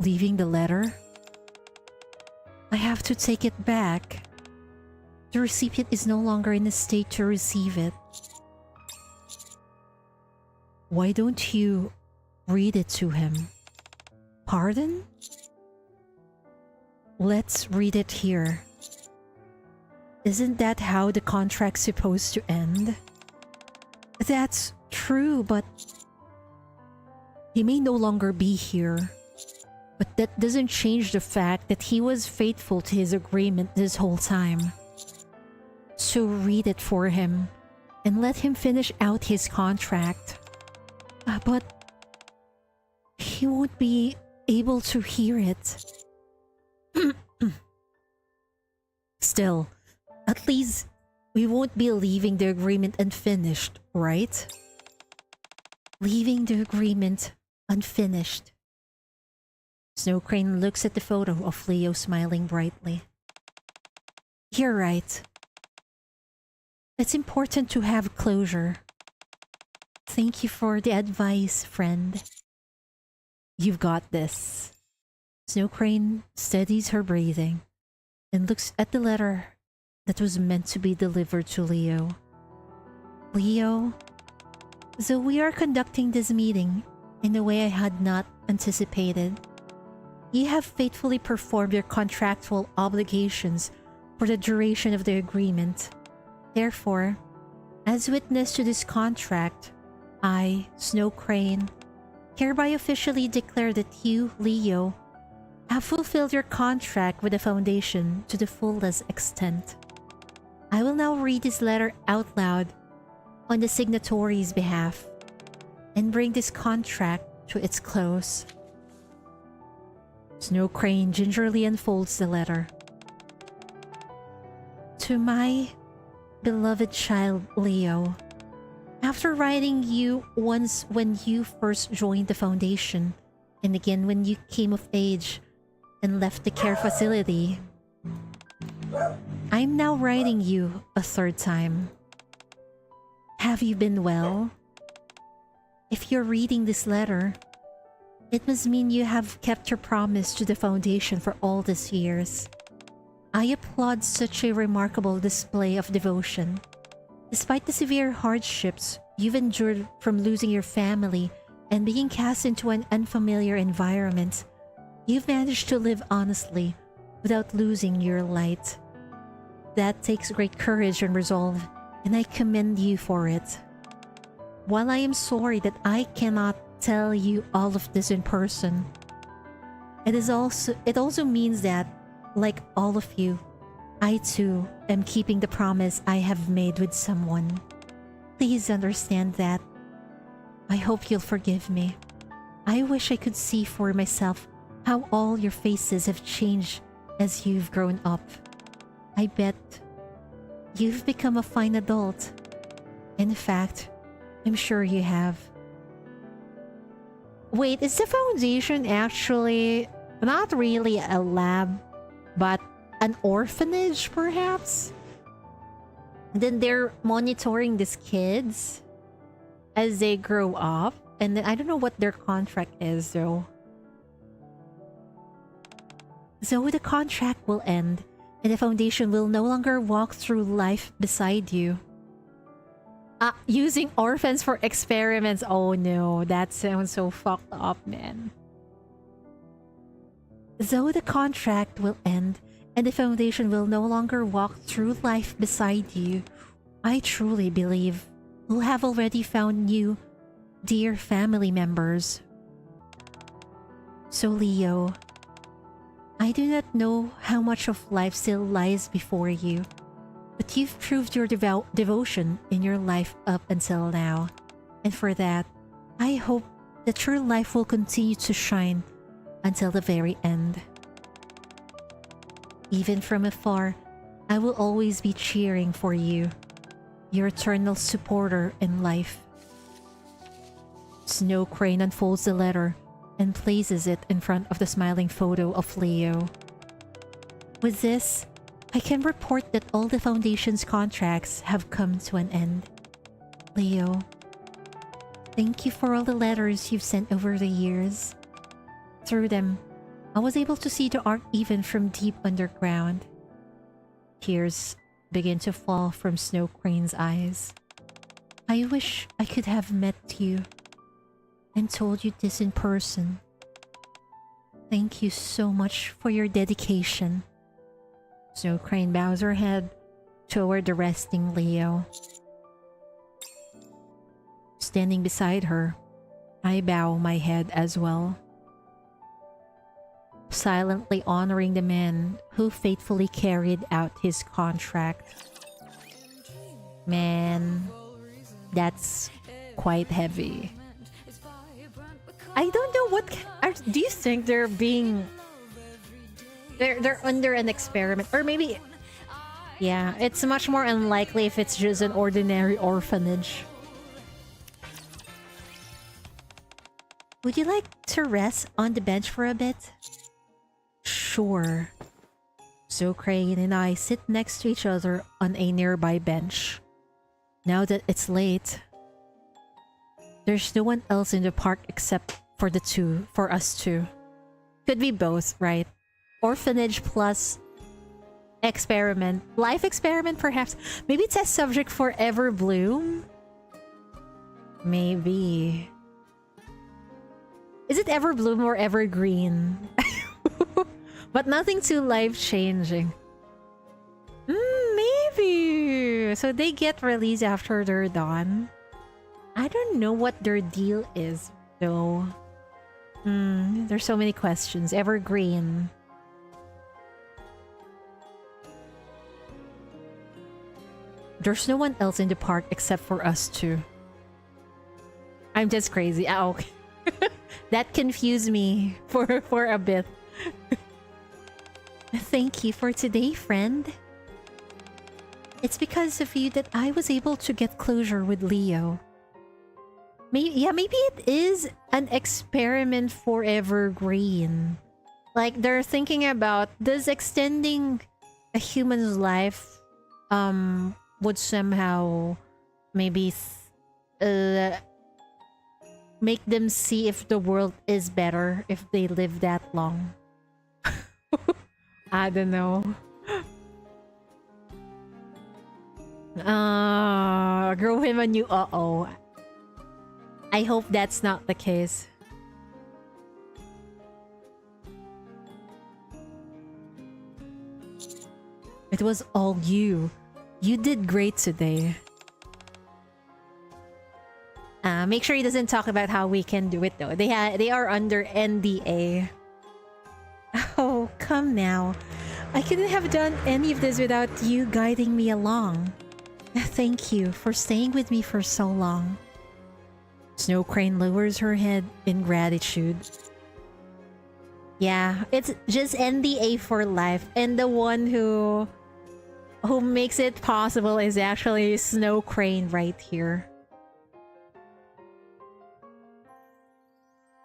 leaving the letter? I have to take it back. The recipient is no longer in a state to receive it. Why don't you read it to him? Pardon? Let's read it here. Isn't that how the contract's supposed to end? That's true, but he may no longer be here. But that doesn't change the fact that he was faithful to his agreement this whole time. So read it for him and let him finish out his contract. But he won't be able to hear it. Still, at least we won't be leaving the agreement unfinished, right? Leaving the agreement unfinished. Snow Crane looks at the photo of Leo smiling brightly. You're right. It's important to have closure. Thank you for the advice, friend. You've got this. Snow Crane steadies her breathing and looks at the letter that was meant to be delivered to Leo. Leo, so we are conducting this meeting in a way I had not anticipated. You have faithfully performed your contractual obligations for the duration of the agreement. Therefore, As witness to this contract, I, Snow Crane, hereby officially declare that you, Leo, have fulfilled your contract with the Foundation to the fullest extent. I will now read this letter out loud on the signatory's behalf and bring this contract to its close. Snow Crane gingerly unfolds the letter. To my beloved child, Leo, after writing you once when you first joined the Foundation, and again when you came of age and left the care facility, I'm now writing you a third time. Have you been well? If you're reading this letter, it must mean you have kept your promise to the Foundation for all these years. I applaud such a remarkable display of devotion. Despite the severe hardships you've endured from losing your family and being cast into an unfamiliar environment, you've managed to live honestly without losing your light. That takes great courage and resolve, and I commend you for it. While I am sorry that I cannot tell you all of this in person, it also means that, like all of you, I too am keeping the promise I have made with someone. Please understand that. I hope you'll forgive me. I wish I could see for myself how all your faces have changed as you've grown up. I bet you've become a fine adult. In fact, I'm sure you have. Wait, is the Foundation actually not really a lab, but an orphanage, perhaps? And then they're monitoring these kids as they grow up. And then I don't know what their contract is, though. So the contract will end, and the Foundation will no longer walk through life beside you. Using orphans for experiments. Oh no, that sounds so fucked up, man. Though the contract will end and the Foundation will no longer walk through life beside you, I truly believe you'll have already found new, dear family members. So Leo, I do not know how much of life still lies before you, but you've proved your devotion in your life up until now, and for that, I hope that your life will continue to shine until the very end. Even from afar, I will always be cheering for you, your eternal supporter in life. Snow Crane unfolds the letter and places it in front of the smiling photo of Leo. With this, I can report that all the Foundation's contracts have come to an end. Leo, thank you for all the letters you've sent over the years. Through them, I was able to see the art even from deep underground. Tears begin to fall from Snow Crane's eyes. I wish I could have met you and told you this in person. Thank you so much for your dedication. Snow Crane bows her head toward the resting Leo. Standing beside her, I bow my head as well, silently honoring the man who faithfully carried out his contract. Man, that's quite heavy. I don't know what... do you think they're being... They're under an experiment? Or maybe... Yeah, it's much more unlikely if it's just an ordinary orphanage. Would you like to rest on the bench for a bit? Sure. So Crane and I sit next to each other on a nearby bench. Now that it's late, there's no one else in the park except for us two. Could be both, right? Orphanage plus experiment. Life experiment, perhaps. Maybe test subject for Everbloom? Maybe. Is it Everbloom or Evergreen? But nothing too life-changing. Maybe. Commander. So they get released after they're done. I don't know what their deal is, though. There's so many questions. Evergreen. There's no one else in the park except for us two. I'm just crazy. Oh, okay. That confused me for a bit. Thank you for today, friend. It's because of you that I was able to get closure with Leo. Maybe it is an experiment for Evergreen. Like, they're thinking about, does extending a human's life would somehow maybe make them see if the world is better if they live that long. I don't know. Grow him a new uh-oh. I hope that's not the case. It was all you. You did great today. Make sure he doesn't talk about how we can do it though. They are under NDA. Oh, come now. I couldn't have done any of this without you guiding me along. Thank you for staying with me for so long. Snow Crane lowers her head in gratitude. Yeah, it's just NDA for life, and the one who makes it possible is actually Snow Crane right here.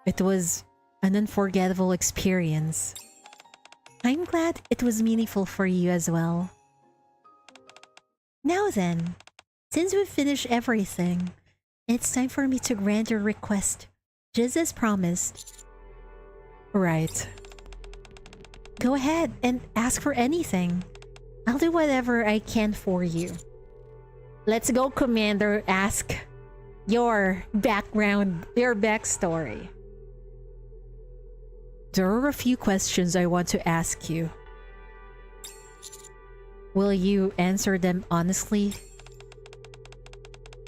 It was an unforgettable experience. I'm glad it was meaningful for you as well. Now then, since we've finished everything, it's time for me to grant your request, just as promised. Right. Go ahead and ask for anything. I'll do whatever I can for you. Let's go, Commander. Ask your background, your backstory. There are a few questions I want to ask you. Will you answer them honestly?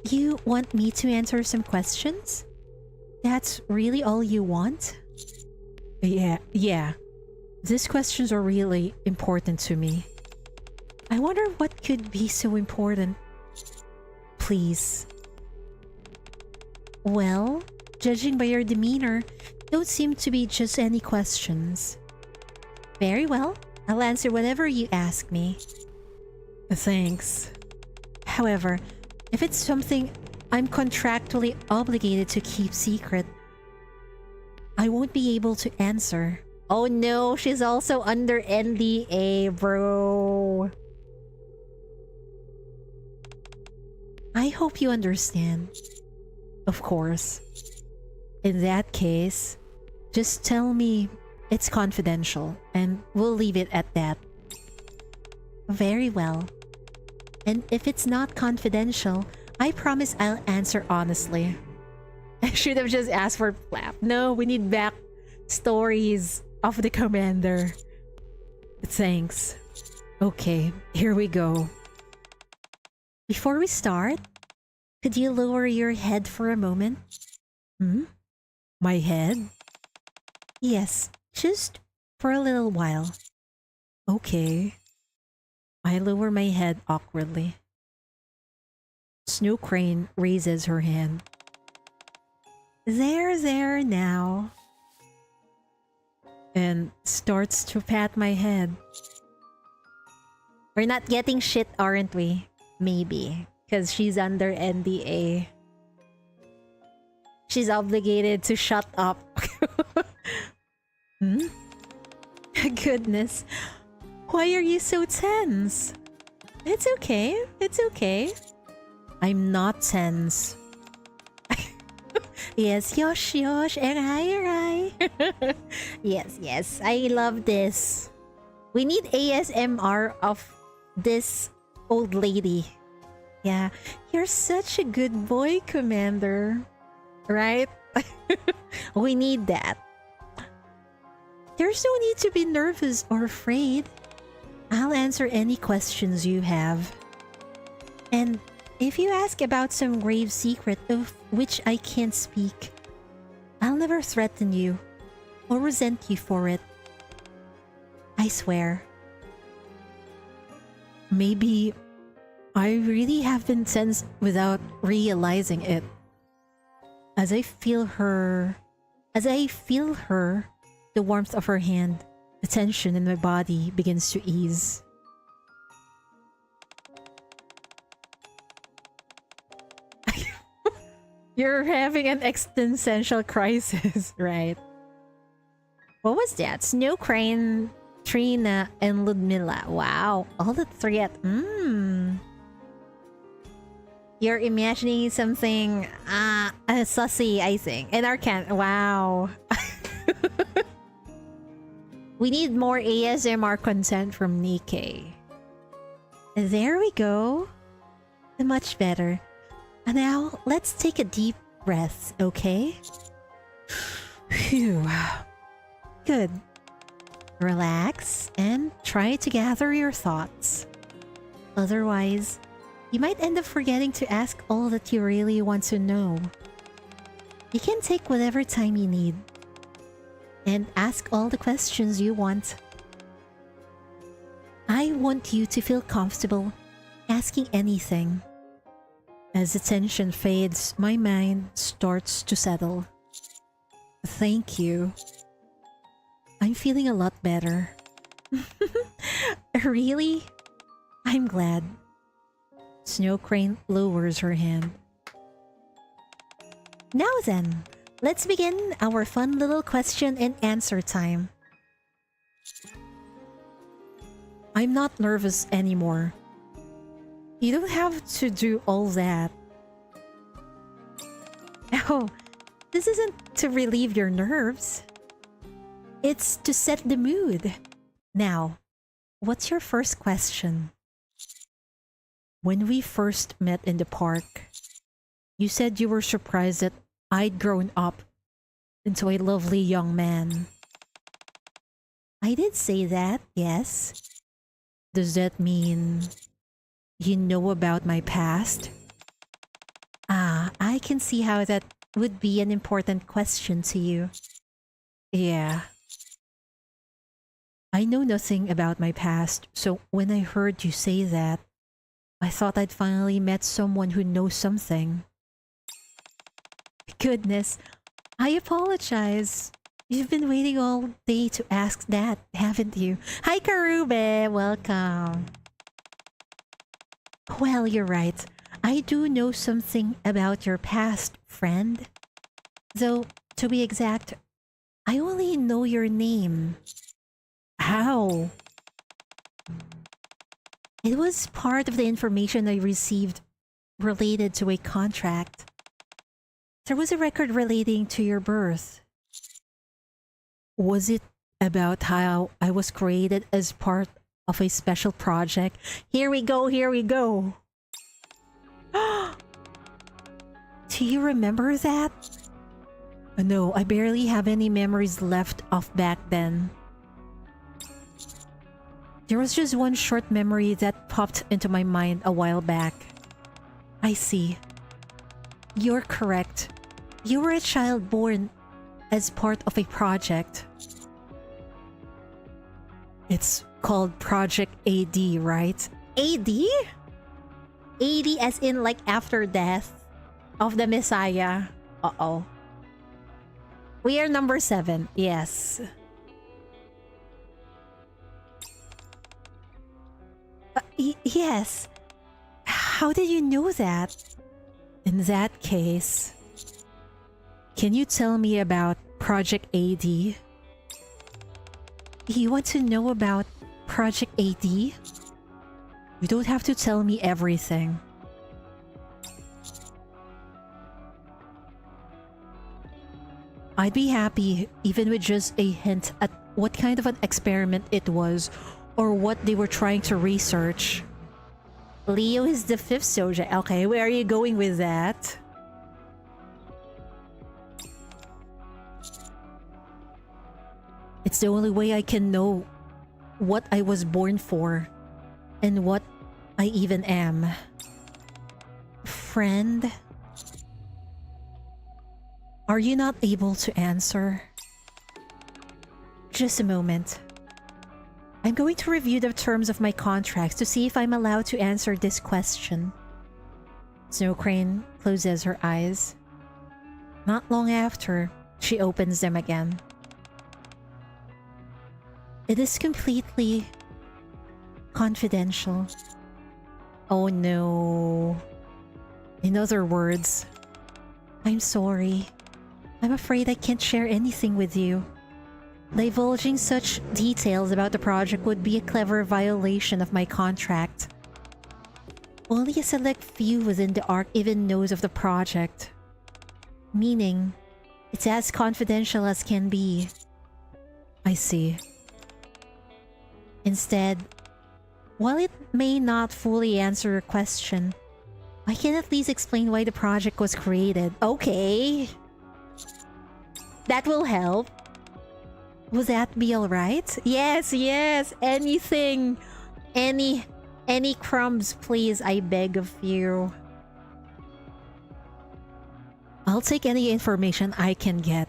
You want me to answer some questions? That's really all you want? Yeah. These questions are really important to me. I wonder what could be so important. Please. Well, judging by your demeanor, don't seem to be just any questions. Very well, I'll answer whatever you ask me. Thanks. However, if it's something I'm contractually obligated to keep secret, I won't be able to answer. Oh no, she's also under NDA, bro. I hope you understand. Of course. In that case, just tell me it's confidential and we'll leave it at that. Very well. And if it's not confidential, I promise I'll answer honestly. I should have just asked for flap. No, we need back stories of the commander. Thanks. Okay, here we go. Before we start, could you lower your head for a moment? My head? Yes, just for a little while. Okay. I lower my head awkwardly. Snow Crane raises her hand. There now. And starts to pat my head. We're not getting shit, aren't we? Maybe. Because she's under NDA. She's obligated to shut up. Goodness. Why are you so tense? It's okay. It's okay. I'm not tense. Yes, yosh, aray. Yes. I love this. We need ASMR of this old lady. Yeah, you're such a good boy, Commander. Right? We need that. There's no need to be nervous or afraid. I'll answer any questions you have. And if you ask about some grave secret of which I can't speak, I'll never threaten you or resent you for it. I swear. Maybe I really have been sensed without realizing it. As I feel her, the warmth of her hand, the tension in my body begins to ease. You're having an existential crisis, right? What was that? Snow Crane, Trina, and Ludmilla. Wow, all the three at... You're imagining something sussy, I think. And Arcan, wow. We need more ASMR consent from NIKKE. There we go. Much better. And now, let's take a deep breath, okay? Phew. Good. Relax and try to gather your thoughts. Otherwise, you might end up forgetting to ask all that you really want to know. You can take whatever time you need and ask all the questions you want. I want you to feel comfortable asking anything. As the tension fades, my mind starts to settle. Thank you. I'm feeling a lot better. Really? I'm glad. Snow Crane lowers her hand. Now then, let's begin our fun little question and answer time. I'm not nervous anymore. You don't have to do all that. Oh, this isn't to relieve your nerves. It's to set the mood. Now, what's your first question? When we first met in the park, you said you were surprised that I'd grown up into a lovely young man. I did say that, yes. Does that mean you know about my past? I can see how that would be an important question to you. Yeah. I know nothing about my past, so when I heard you say that, I thought I'd finally met someone who knows something. Goodness, I apologize. You've been waiting all day to ask that, haven't you? Hi, Karube! Welcome. Well, you're right. I do know something about your past, friend. Though, to be exact, I only know your name. How? It was part of the information I received related to a contract. There was a record relating to your birth. Was it about how I was created as part of a special project? Here we go, here we go. Do you remember that? No, I barely have any memories left of back then. There was just one short memory that popped into my mind a while back. I see. You're correct. You were a child born as part of a project. It's called Project AD, right? AD? AD as in like after death of the Messiah. Uh-oh. We are number 7, yes. Yes. How did you know that? In that case, can you tell me about Project AD? You want to know about Project AD? You don't have to tell me everything. I'd be happy even with just a hint at what kind of an experiment it was or what they were trying to research. Leo is the 5th soldier. Okay, where are you going with that? It's the only way I can know what I was born for and what I even am. Friend, are you not able to answer? Just a moment. I'm going to review the terms of my contracts to see if I'm allowed to answer this question. Snow Crane closes her eyes. Not long after, she opens them again. It is completely confidential. Oh no. In other words, I'm sorry. I'm afraid I can't share anything with you. Divulging such details about the project would be a clever violation of my contract. Only a select few within the Ark even knows of the project. Meaning, it's as confidential as can be. I see. Instead, while it may not fully answer your question, I can at least explain why the project was created. Okay. That will help. Would that be alright? Yes, yes! Anything! Any crumbs, please, I beg of you. I'll take any information I can get.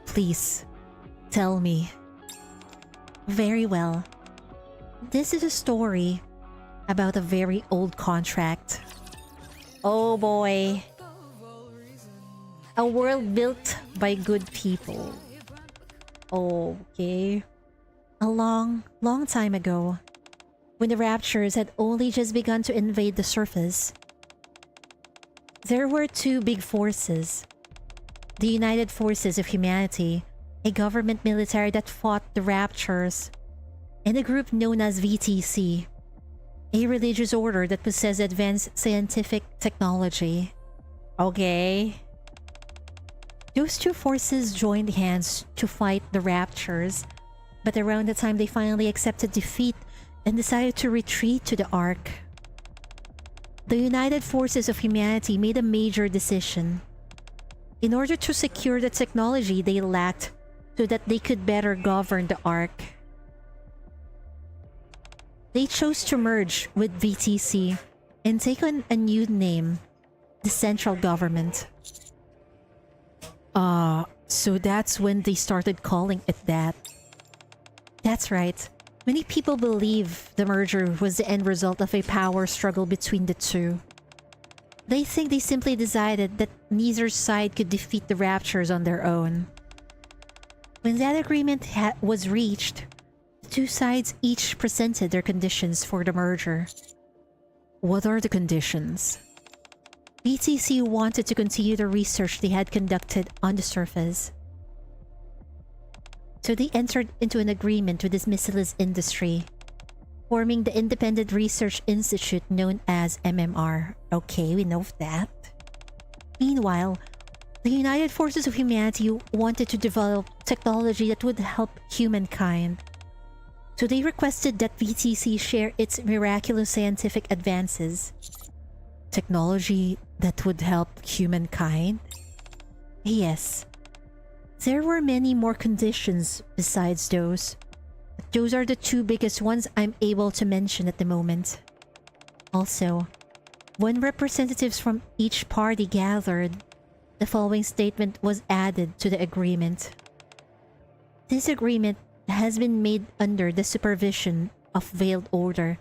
Please, tell me. Very well. This is a story about a very old contract. Oh boy. A world built by good people. Okay. A long time ago, when the Raptures had only just begun to invade the surface, there were two big forces. The United Forces of Humanity, a government military that fought the Raptures, and a group known as VTC, a religious order that possessed advanced scientific technology. Okay. Those two forces joined hands to fight the Raptures, but around the time they finally accepted defeat and decided to retreat to the Ark, the United Forces of Humanity made a major decision. In order to secure the technology they lacked so that they could better govern the Ark, they chose to merge with VTC and take on a new name, the Central Government. So that's when they started calling it that. That's right. Many people believe the merger was the end result of a power struggle between the two. They think they simply decided that neither side could defeat the Raptures on their own. When that agreement was reached, the two sides each presented their conditions for the merger. What are the conditions? BTC wanted to continue the research they had conducted on the surface. So they entered into an agreement with this merciless industry, forming the Independent Research Institute known as MMR. Okay, we know that. Meanwhile, the United Forces of Humanity wanted to develop technology that would help humankind. So they requested that VTC share its miraculous scientific advances. Technology that would help humankind? Yes. There were many more conditions besides those. But those are the two biggest ones I'm able to mention at the moment. Also, when representatives from each party gathered, the following statement was added to the agreement. This agreement has been made under the supervision of Veiled Order,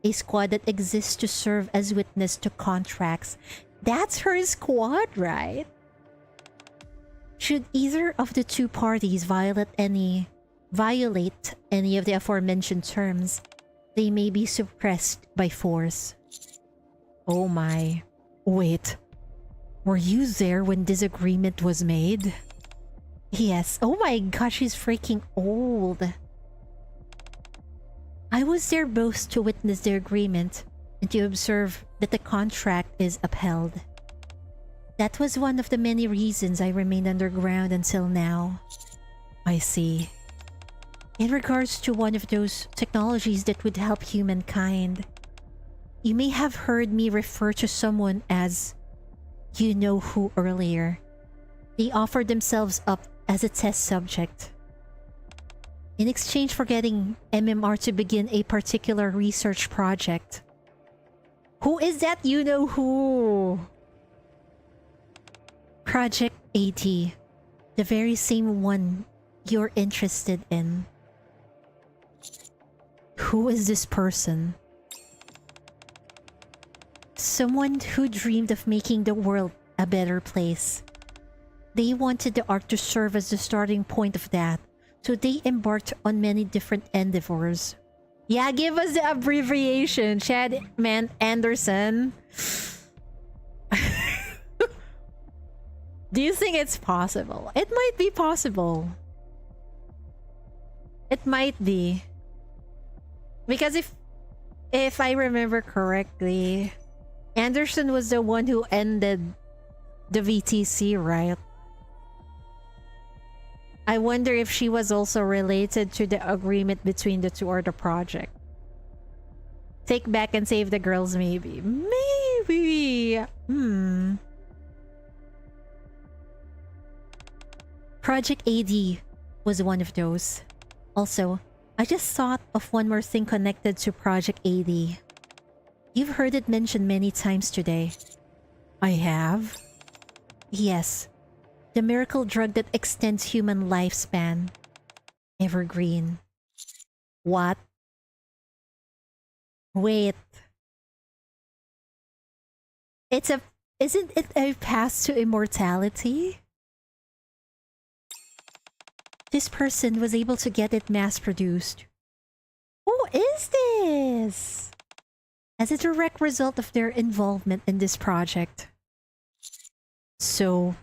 a squad that exists to serve as witness to contracts. That's her squad, right? Should either of the two parties violate any of the aforementioned terms, they may be suppressed by force. Oh my. Wait. Were you there when this agreement was made? Yes. Oh my gosh, she's freaking old. I was there both to witness the agreement and to observe that the contract is upheld. That was one of the many reasons I remained underground until now. I see. In regards to one of those technologies that would help humankind, you may have heard me refer to someone as you-know-who earlier. They offered themselves up as a test subject. In exchange for getting MMR to begin a particular research project. Who is that you-know-who? Project AT. The very same one you're interested in. Who is this person? Someone who dreamed of making the world a better place. They wanted the Ark to serve as the starting point of that, so they embarked on many different endeavors. Yeah, give us the abbreviation, Chad Man Anderson. Do you think it's possible? It might be possible. It might be. Because if I remember correctly, Anderson was the one who ended the VTC, right? I wonder if she was also related to the agreement between the two or the project. Take back and save the girls, maybe. Maybe. Project AD was one of those. Also, I just thought of one more thing connected to Project AD. You've heard it mentioned many times today. I have? Yes. The miracle drug that extends human lifespan. Evergreen. What? Wait. Isn't it a path to immortality? This person was able to get it mass-produced. Who is this? As a direct result of their involvement in this project. So,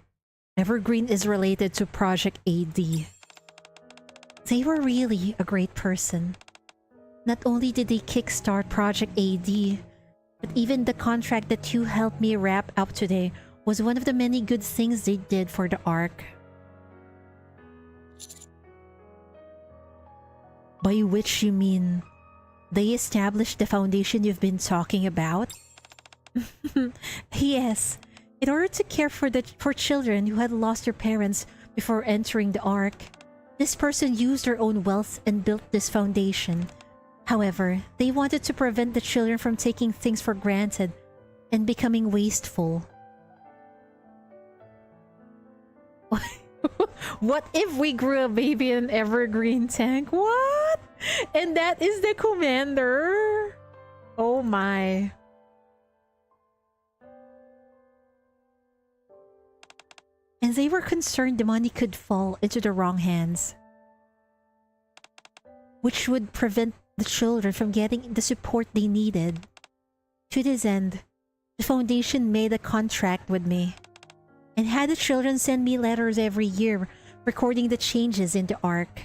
Evergreen is related to Project AD. They were really a great person. Not only did they kickstart Project AD, but even the contract that you helped me wrap up today was one of the many good things they did for the Ark. By which you mean they established the foundation you've been talking about? Yes. In order to care for children who had lost their parents before entering the Ark, this person used their own wealth and built this foundation. However, they wanted to prevent the children from taking things for granted and becoming wasteful. What if we grew a baby in an evergreen tank? What? And that is the commander? Oh my. And they were concerned the money could fall into the wrong hands, which would prevent the children from getting the support they needed. To this end, the foundation made a contract with me and had the children send me letters every year recording the changes in the Ark,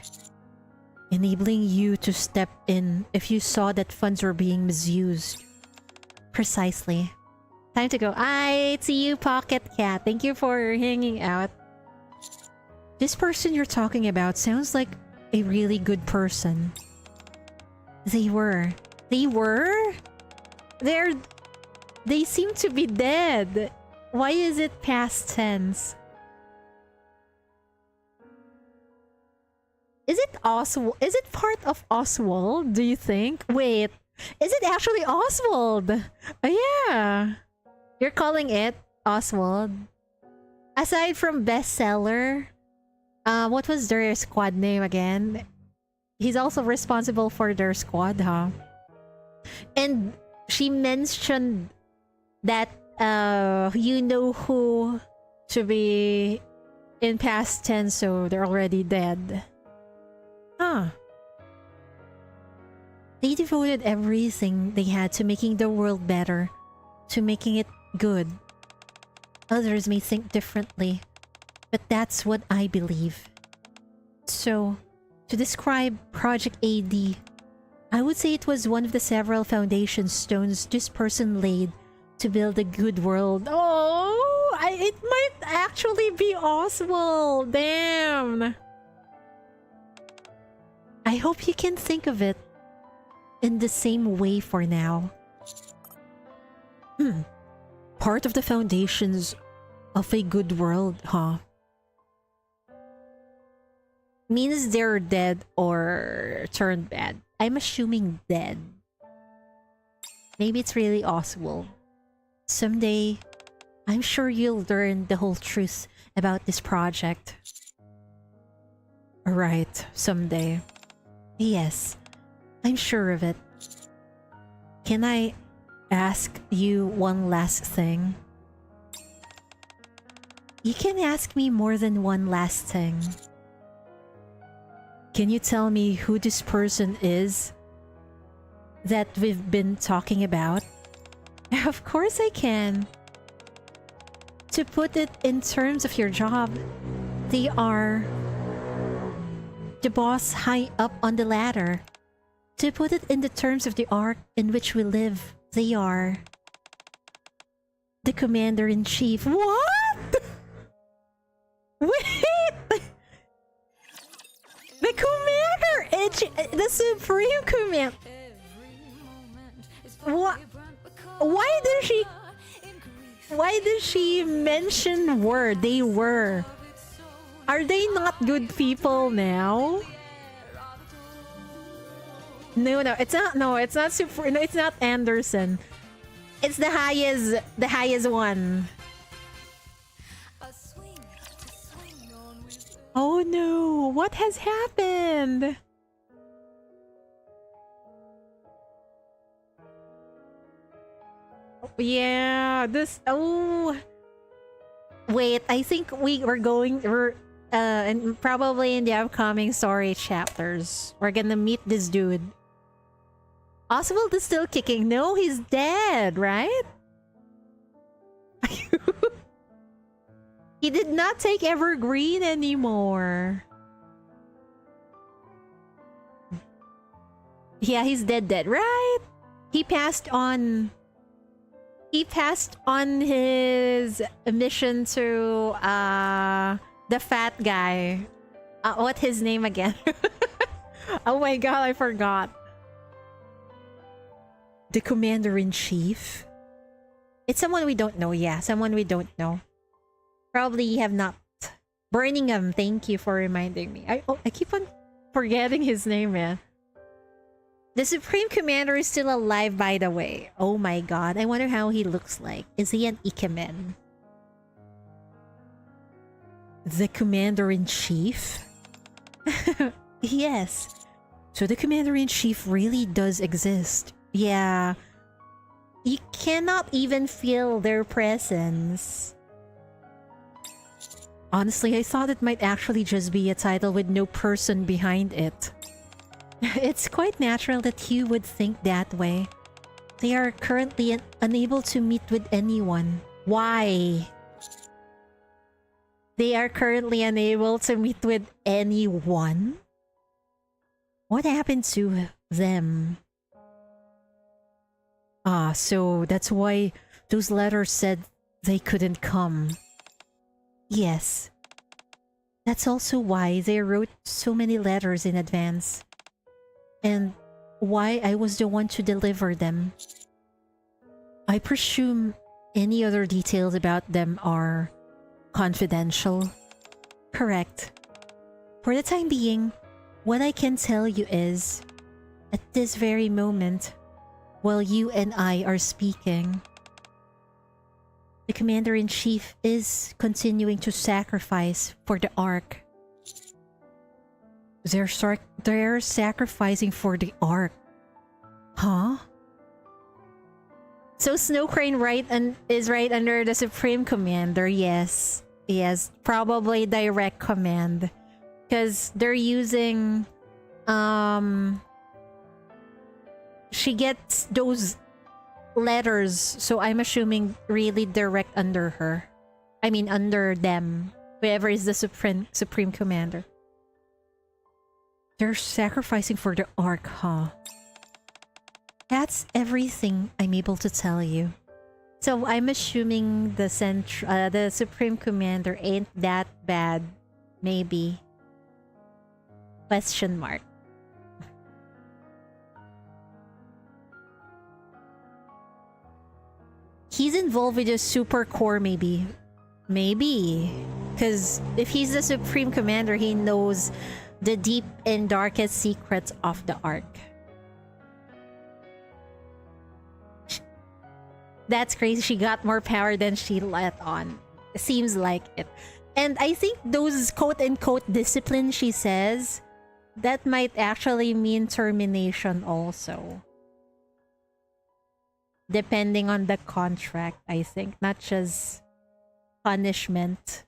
enabling you to step in if you saw that funds were being misused. Precisely. Time to go. I see you, Pocket Cat. Thank you for hanging out. This person you're talking about sounds like a really good person. They were. They were? They seem to be dead. Why is it past tense? Is it Oswald? Is it part of Oswald, do you think? Wait, is it actually Oswald? Oh yeah. You're calling it Oswald? Aside from bestseller, what was their squad name again? He's also responsible for their squad, huh? And she mentioned that you know who to be in past tense, so they're already dead. Huh. They devoted everything they had to making the world better, to making it good. Others may think differently, but that's what I believe. So, to describe Project AD, I would say it was one of the several foundation stones this person laid to build a good world. Oh, it might actually be Oswald. Damn. I hope you can think of it in the same way for now. Part of the foundations of a good world, huh? Means they're dead or turned bad. I'm assuming dead. Maybe it's really Oswald. Someday, I'm sure you'll learn the whole truth about this project. Right, someday. Yes, I'm sure of it. Can I ask you one last thing? You can ask me more than one last thing. Can you tell me who this person is that we've been talking about? Of course I can. To put it in terms of your job, they are the boss high up on the ladder. To put it in the terms of the arc in which we live, they are the commander-in-chief. What? Wait! The commander-in-chief, the supreme commander. What? Why does she mention were? They were. Are they not good people now? No, it's not. No, it's not super. No, it's not Anderson. It's the highest one. Oh no! What has happened? Yeah, this. Oh, wait. I think we're and probably in the upcoming story chapters, we're gonna meet this dude. Oswald is still kicking. No, he's dead, right? He did not take Evergreen anymore. Yeah, he's dead, right? He passed on his mission to the fat guy. What his name again? Oh my god, I forgot. The commander-in-chief? It's someone we don't know, yeah. Someone we don't know. Probably you have not. Birmingham, thank you for reminding me. I keep on forgetting his name, man. The Supreme Commander is still alive, by the way. Oh my god, I wonder how he looks like. Is he an Ikemen? The Commander-in-Chief? Yes. So the Commander-in-Chief really does exist. Yeah. You cannot even feel their presence. Honestly, I thought it might actually just be a title with no person behind it. It's quite natural that you would think that way. They are currently unable to meet with anyone. Why? They are currently unable to meet with anyone? What happened to them? Ah, so that's why those letters said they couldn't come. Yes. That's also why they wrote so many letters in advance. And why I was the one to deliver them. I presume any other details about them are confidential. Correct. For the time being, what I can tell you is, at this very moment, while you and I are speaking, the Commander-in-Chief is continuing to sacrifice for the Ark. They're sacrificing for the Ark. Huh? So Snow Crane is right under the Supreme Commander, yes. Yes, probably direct command. Because they're using... She gets those letters, so I'm assuming really direct under her. I mean under them. Whoever is the Supreme Commander. They're sacrificing for the Ark, huh? That's everything I'm able to tell you. So I'm assuming the Supreme Commander ain't that bad. Maybe. Question mark. He's involved with the super core, maybe. Maybe. Because if he's the Supreme Commander, he knows the deep and darkest secrets of the Ark. That's crazy. She got more power than she let on. Seems like it. And I think those quote-unquote discipline she says, that might actually mean termination also. Depending on the contract, I think. Not just punishment.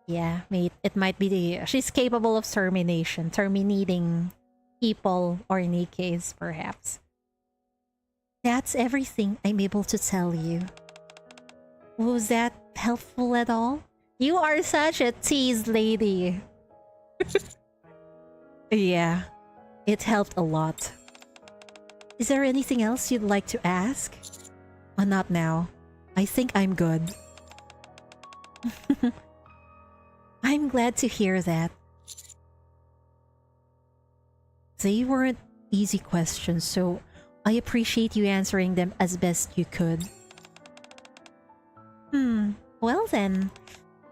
Yeah, mate. It might be she's capable of termination. Terminating people or NIKKEs, perhaps. That's everything I'm able to tell you. Was that helpful at all? You are such a tease lady. Yeah, it helped a lot. Is there anything else you'd like to ask? Not now. I think I'm good. I'm glad to hear that. They weren't easy questions, so I appreciate you answering them as best you could. Well then,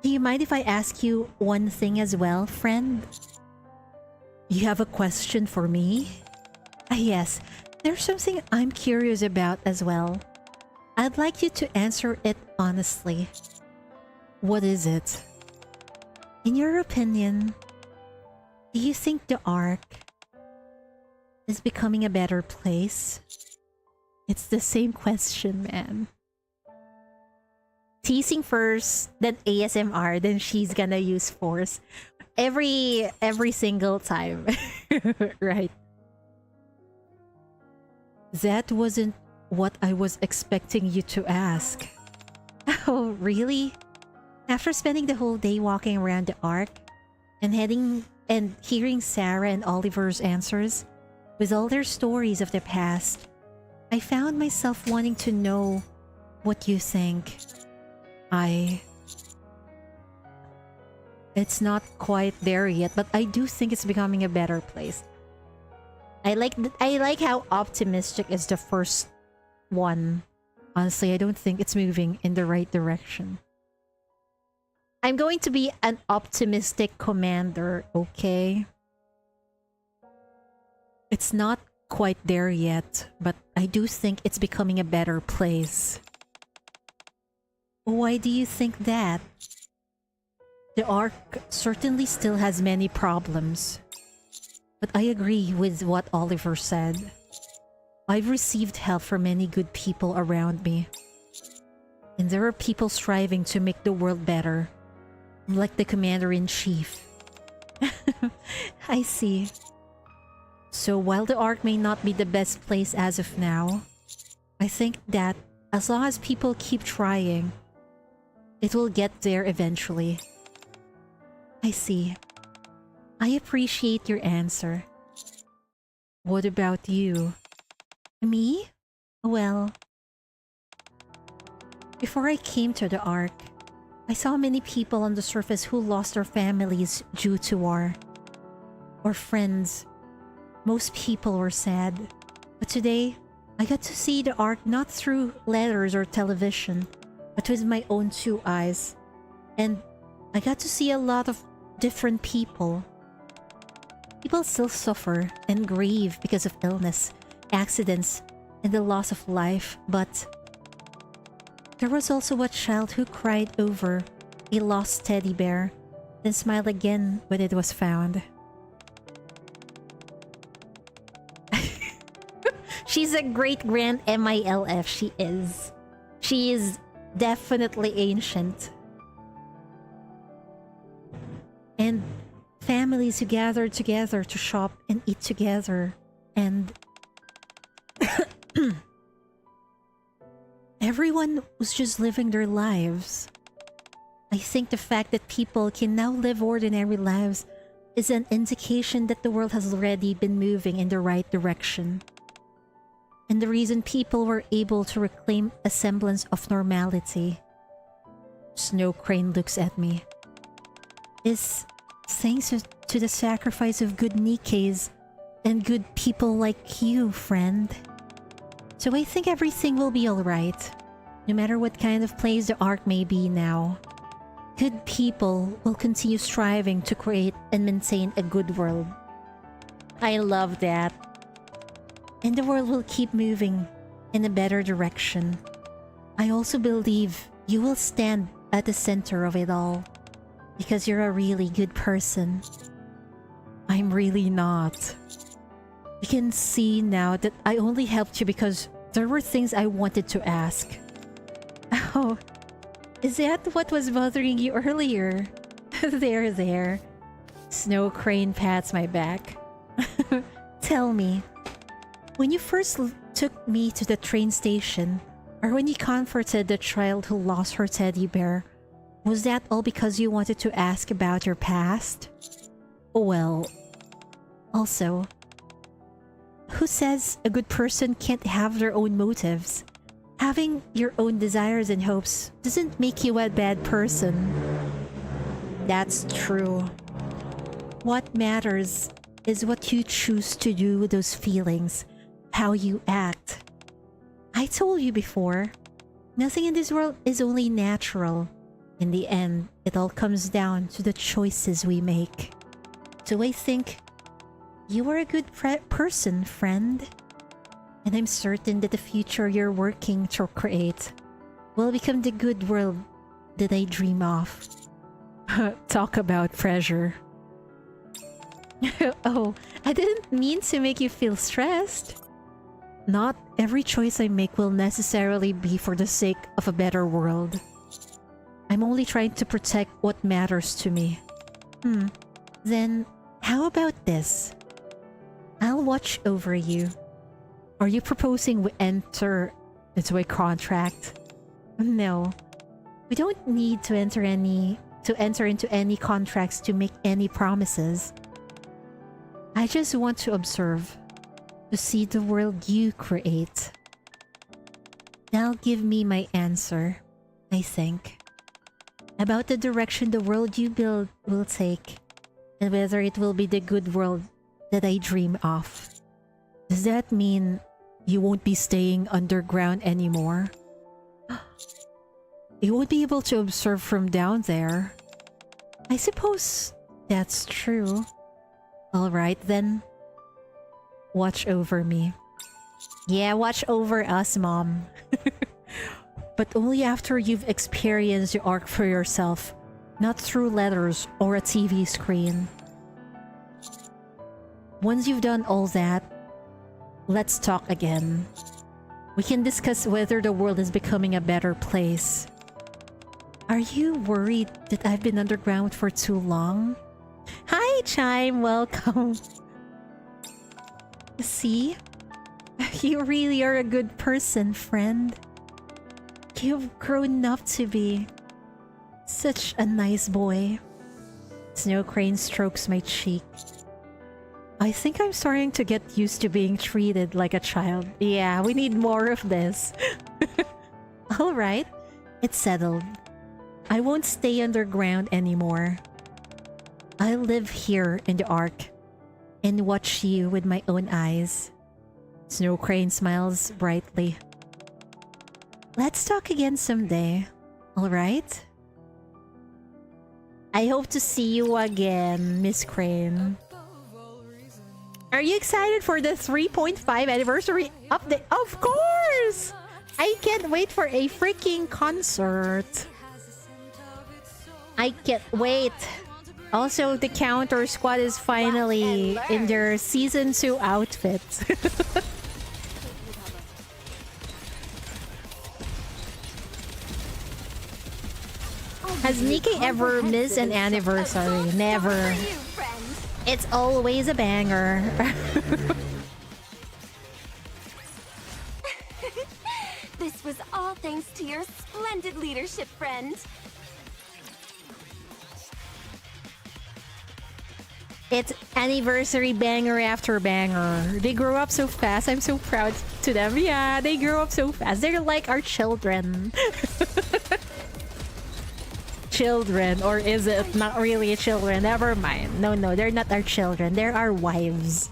do you mind if I ask you one thing as well, friend? You have a question for me? Yes, there's something I'm curious about as well. I'd like you to answer it honestly. What is it? In your opinion, do you think the Ark is becoming a better place? It's the same question, man. Teasing first, then ASMR, then she's gonna use force. Every single time. Right. That wasn't what I was expecting you to ask. Oh, really? After spending the whole day walking around the Ark and hearing Sarah and Oliver's answers with all their stories of their past, I found myself wanting to know what you think. It's not quite there yet, but I do think it's becoming a better place. I like how optimistic is the first one. Honestly, I don't think it's moving in the right direction. I'm going to be an optimistic commander, okay? It's not quite there yet, but I do think it's becoming a better place. Why do you think that? The Ark certainly still has many problems. But I agree with what Oliver said. I've received help from many good people around me. And there are people striving to make the world better. Like the Commander-in-Chief. I see. So while the Ark may not be the best place as of now, I think that as long as people keep trying, it will get there eventually. I see. I appreciate your answer. What about you? Me? Well, before I came to the Ark, I saw many people on the surface who lost their families due to war. Or friends. Most people were sad. But today, I got to see the Ark not through letters or television, but with my own two eyes. And I got to see a lot of different people. People still suffer and grieve because of illness, accidents, and the loss of life, but there was also a child who cried over a lost teddy bear, then smiled again when it was found. She's a great-grand MILF, she is. She is definitely ancient. And families who gathered together to shop and eat together, and everyone was just living their lives. I think the fact that people can now live ordinary lives is an indication that the world has already been moving in the right direction. And the reason people were able to reclaim a semblance of normality, Snow Crane looks at me, is thanks to the sacrifice of good NIKKEs and good people like you, friend. So I think everything will be alright, no matter what kind of place the Ark may be now. Good people will continue striving to create and maintain a good world. I love that. And the world will keep moving in a better direction. I also believe you will stand at the center of it all because you're a really good person. I'm really not. You can see now that I only helped you because there were things I wanted to ask. Oh, is that what was bothering you earlier? There. Snow Crane pats my back. Tell me, when you first took me to the train station, or when you comforted the child who lost her teddy bear, was that all because you wanted to ask about your past? Well, also, who says a good person can't have their own motives? Having your own desires and hopes doesn't make you a bad person. That's true. What matters is what you choose to do with those feelings, how you act. I told you before, nothing in this world is only natural. In the end, it all comes down to the choices we make. So I think you are a good person, friend. And I'm certain that the future you're working to create will become the good world that I dream of. Talk about pressure. Oh, I didn't mean to make you feel stressed. Not every choice I make will necessarily be for the sake of a better world. I'm only trying to protect what matters to me. Then, how about this? I'll watch over you. Are you proposing we enter into a contract? No. We don't need to enter into any contracts to make any promises. I just want to observe, to see the world you create. That'll give me my answer, I think. About the direction the world you build will take, and whether it will be the good world that I dream of. Does that mean you won't be staying underground anymore? You won't be able to observe from down there. I suppose that's true. Alright then. Watch over me. Yeah, watch over us, Mom. But only after you've experienced the arc for yourself, not through letters or a TV screen. Once you've done all that, let's talk again. We can discuss whether the world is becoming a better place. Are you worried that I've been underground for too long? Hi, Chime, welcome. See? You really are a good person, friend. You've grown up to be such a nice boy. Snow Crane strokes my cheek. I think I'm starting to get used to being treated like a child. Yeah, we need more of this. Alright, it's settled. I won't stay underground anymore. I'll live here in the Ark and watch you with my own eyes. Snow Crane smiles brightly. Let's talk again someday, alright? I hope to see you again, Miss Crane. Are you excited for the 3.5 anniversary update? Of course! I can't wait for a freaking concert. I can't wait. Also, the Counter Squad is finally in their Season 2 outfits. Has NIKKE ever missed an anniversary? Never. It's always a banger. This was all thanks to your splendid leadership, friend. It's anniversary banger after banger. They grow up so fast. I'm so proud to them. Yeah, they grow up so fast. They're like our children. Children, or is it not really children? Never mind. No, they're not our children. They're our wives.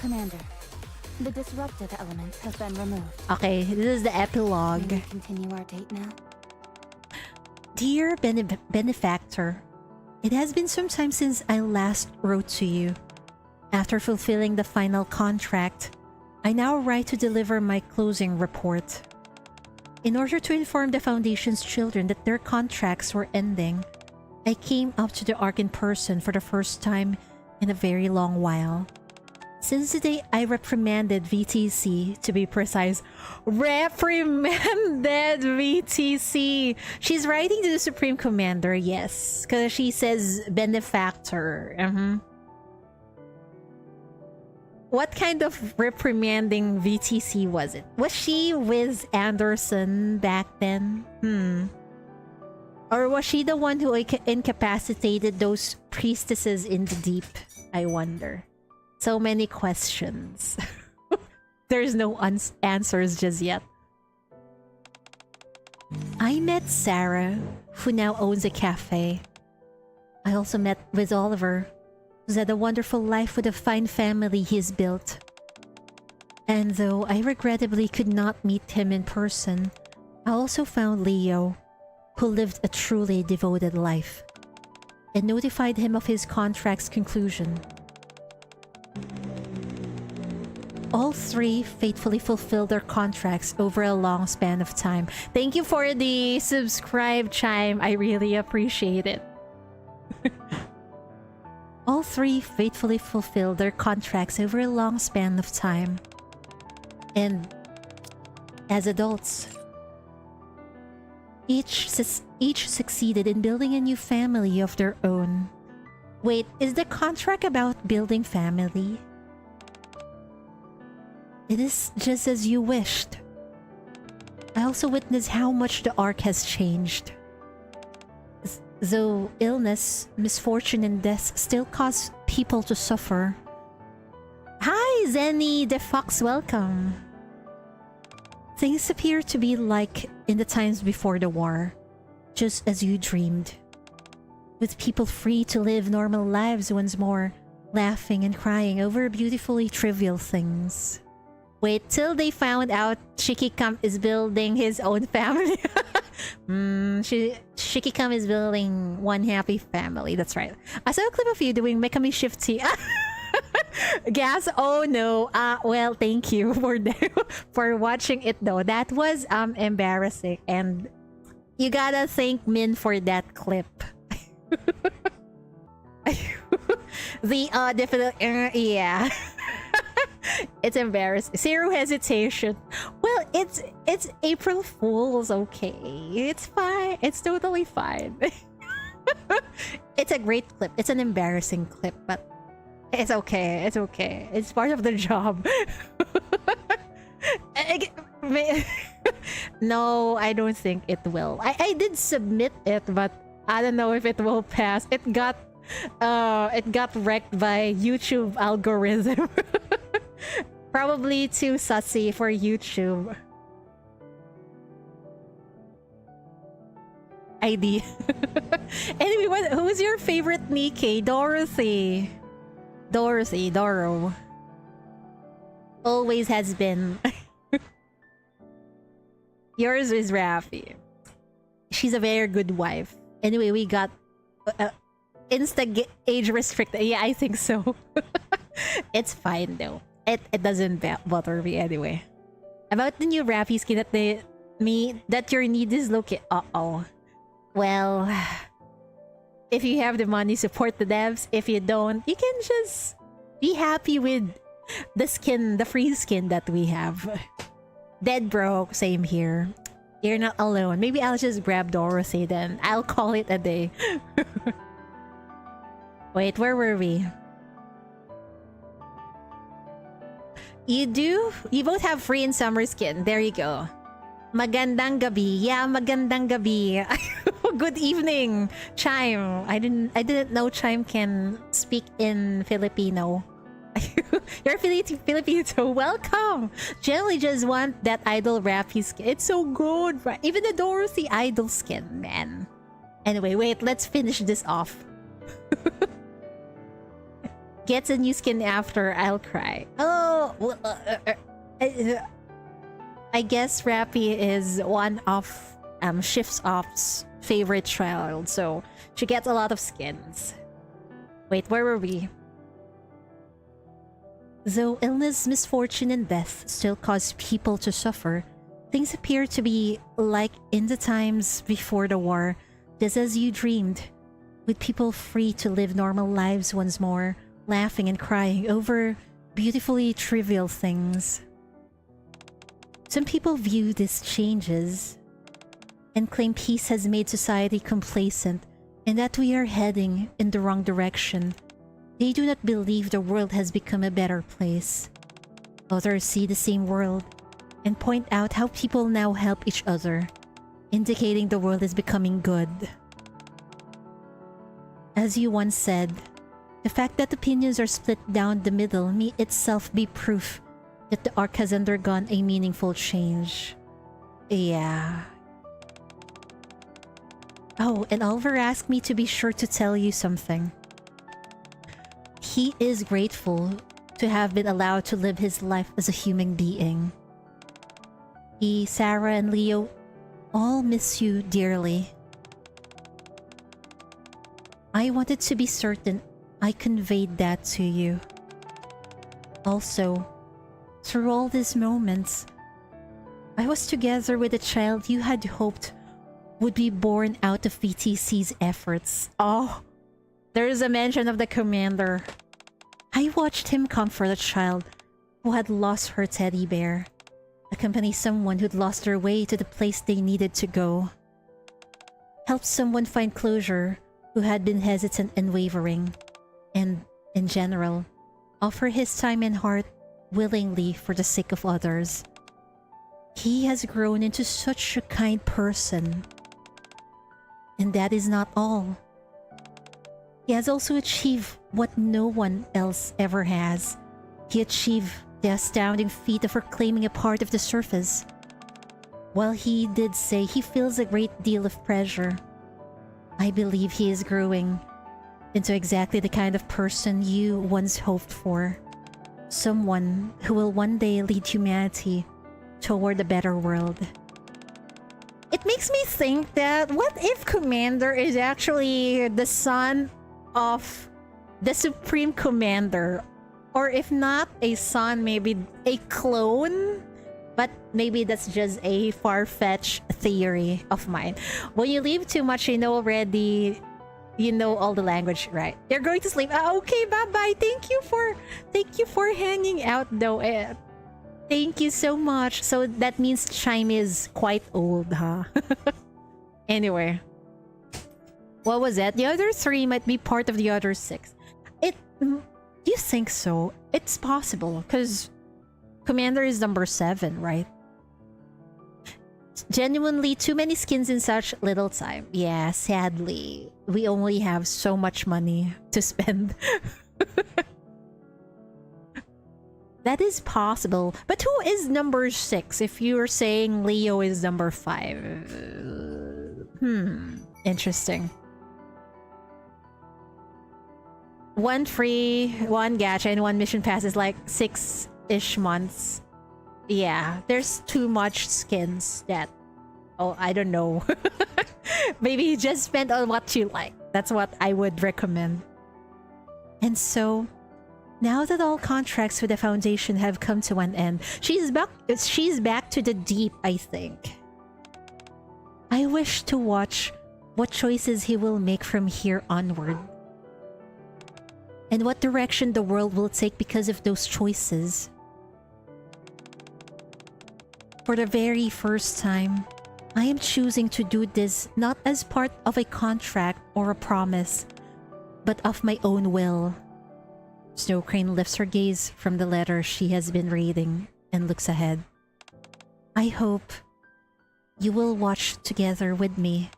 Commander, the disruptive element has been removed. Okay, this is the epilogue. Can we continue our date now? Dear benefactor, it has been some time since I last wrote to you. After fulfilling the final contract, I now write to deliver my closing report. In order to inform the Foundation's children that their contracts were ending, I came up to the Ark in person for the first time in a very long while. Since the day I reprimanded VTC, to be precise. Reprimanded VTC! She's writing to the Supreme Commander, yes. Because she says benefactor. What kind of reprimanding VTC was it? Was she with Anderson back then? Or was she the one who incapacitated those priestesses in the deep? I wonder. So many questions. There's no answers just yet. I met Sarah, who now owns a cafe. I also met with Oliver, who's had a wonderful life with a fine family he's built. And though I regrettably could not meet him in person, I also found Leo, who lived a truly devoted life, and notified him of his contract's conclusion. All three faithfully fulfilled their contracts over a long span of time. Thank you for the subscribe chime. I really appreciate it. All three faithfully fulfilled their contracts over a long span of time. And as adults, each succeeded in building a new family of their own. Wait, is the contract about building family? It is just as you wished. I also witnessed how much the Ark has changed. Though illness, misfortune, and death still cause people to suffer. Hi, Zenny the Fox, welcome. Things appear to be like in the times before the war, just as you dreamed. With people free to live normal lives once more, laughing and crying over beautifully trivial things. Wait till they found out Shikikam is building his own family. Shikikam is building one happy family. That's right. I saw a clip of you doing Mekami Shifty. Gas. Oh no. Well, thank you for watching it though. That was embarrassing, and you gotta thank Min for that clip. The definitely yeah. It's embarrassing. Zero hesitation. Well, it's April Fool's, okay. It's fine. It's totally fine. It's a great clip. It's an embarrassing clip, but it's okay. It's okay. It's part of the job. No, I don't think it will. I did submit it, but I don't know if it will pass. It got wrecked by YouTube algorithm. Probably too sussy for YouTube. ID. Anyway, who's your favorite Nikkei? Dorothy. Doro. Always has been. Yours is Rafi. She's a very good wife. Anyway, we got age restricted. Yeah, I think so. It's fine though. It doesn't bother me anyway. About the new Rafi skin that your need is located. Uh-oh. Well, if you have the money, support the devs. If you don't, you can just be happy with the skin, the free skin that we have. Dead broke, same here. You're not alone. Maybe I'll just grab Dorothy then. I'll call it a day. Wait, where were we? You do? You both have free and summer skin. There you go. Magandang gabi. Yeah, magandang gabi. Good evening, Chime. I didn't know Chime can speak in Filipino. You're Filipino. Welcome. Generally just want that idol Rafi skin. It's so good. Even the Dorothy idol skin, man. Anyway, wait, let's finish this off. Gets a new skin after, I'll cry. Oh, well, I guess Rafi is one of Shift's Off's favorite child, so she gets a lot of skins. Wait, where were we? Though illness, misfortune, and death still cause people to suffer, things appear to be like in the times before the war, just as you dreamed, with people free to live normal lives once more, laughing and crying over beautifully trivial things. Some people view these changes and claim peace has made society complacent and that we are heading in the wrong direction. They do not believe the world has become a better place. Others see the same world and point out how people now help each other, indicating the world is becoming good. As you once said, the fact that opinions are split down the middle may itself be proof that the arc has undergone a meaningful change. Yeah. Oh, and Oliver asked me to be sure to tell you something. He is grateful to have been allowed to live his life as a human being. He, Sarah, and Leo all miss you dearly. I wanted to be certain I conveyed that to you. Also, through all these moments, I was together with a child you had hoped would be born out of VTC's efforts. Oh, there is a mention of the commander. I watched him comfort a child who had lost her teddy bear, accompany someone who'd lost their way to the place they needed to go, help someone find closure who had been hesitant and wavering, and, in general, offer his time and heart willingly for the sake of others. He has grown into such a kind person. And that is not all. He has also achieved what no one else ever has. He achieved the astounding feat of reclaiming a part of the surface. While he did say he feels a great deal of pressure, I believe he is growing into exactly the kind of person you once hoped for. Someone who will one day lead humanity toward a better world. It makes me think that what if Commander is actually the son of the Supreme Commander? Or if not a son, maybe a clone? But maybe that's just a far-fetched theory of mine. When you leave too much, you know already, you know all the language, right? You're going to sleep. Okay, bye-bye. Thank you for hanging out though. Thank you so much. So that means Chime is quite old, huh? Anyway. What was that? The other 3 might be part of the other 6. Do you think so? It's possible, because Commander is number 7, right? Genuinely, too many skins in such little time. Yeah, sadly. We only have so much money to spend. That is possible. But who is number 6 if you're saying Leo is number 5? Interesting. 1 free, 1 gacha, and 1 mission pass is like 6-ish months. Yeah, there's too much skins that... Oh, I don't know. Maybe you just spend on what you like. That's what I would recommend. And so... now that all contracts with the Foundation have come to an end, she's back to the deep, I think. I wish to watch what choices he will make from here onward. And what direction the world will take because of those choices. For the very first time, I am choosing to do this not as part of a contract or a promise, but of my own will. Snow Crane lifts her gaze from the letter she has been reading and looks ahead. I hope you will watch together with me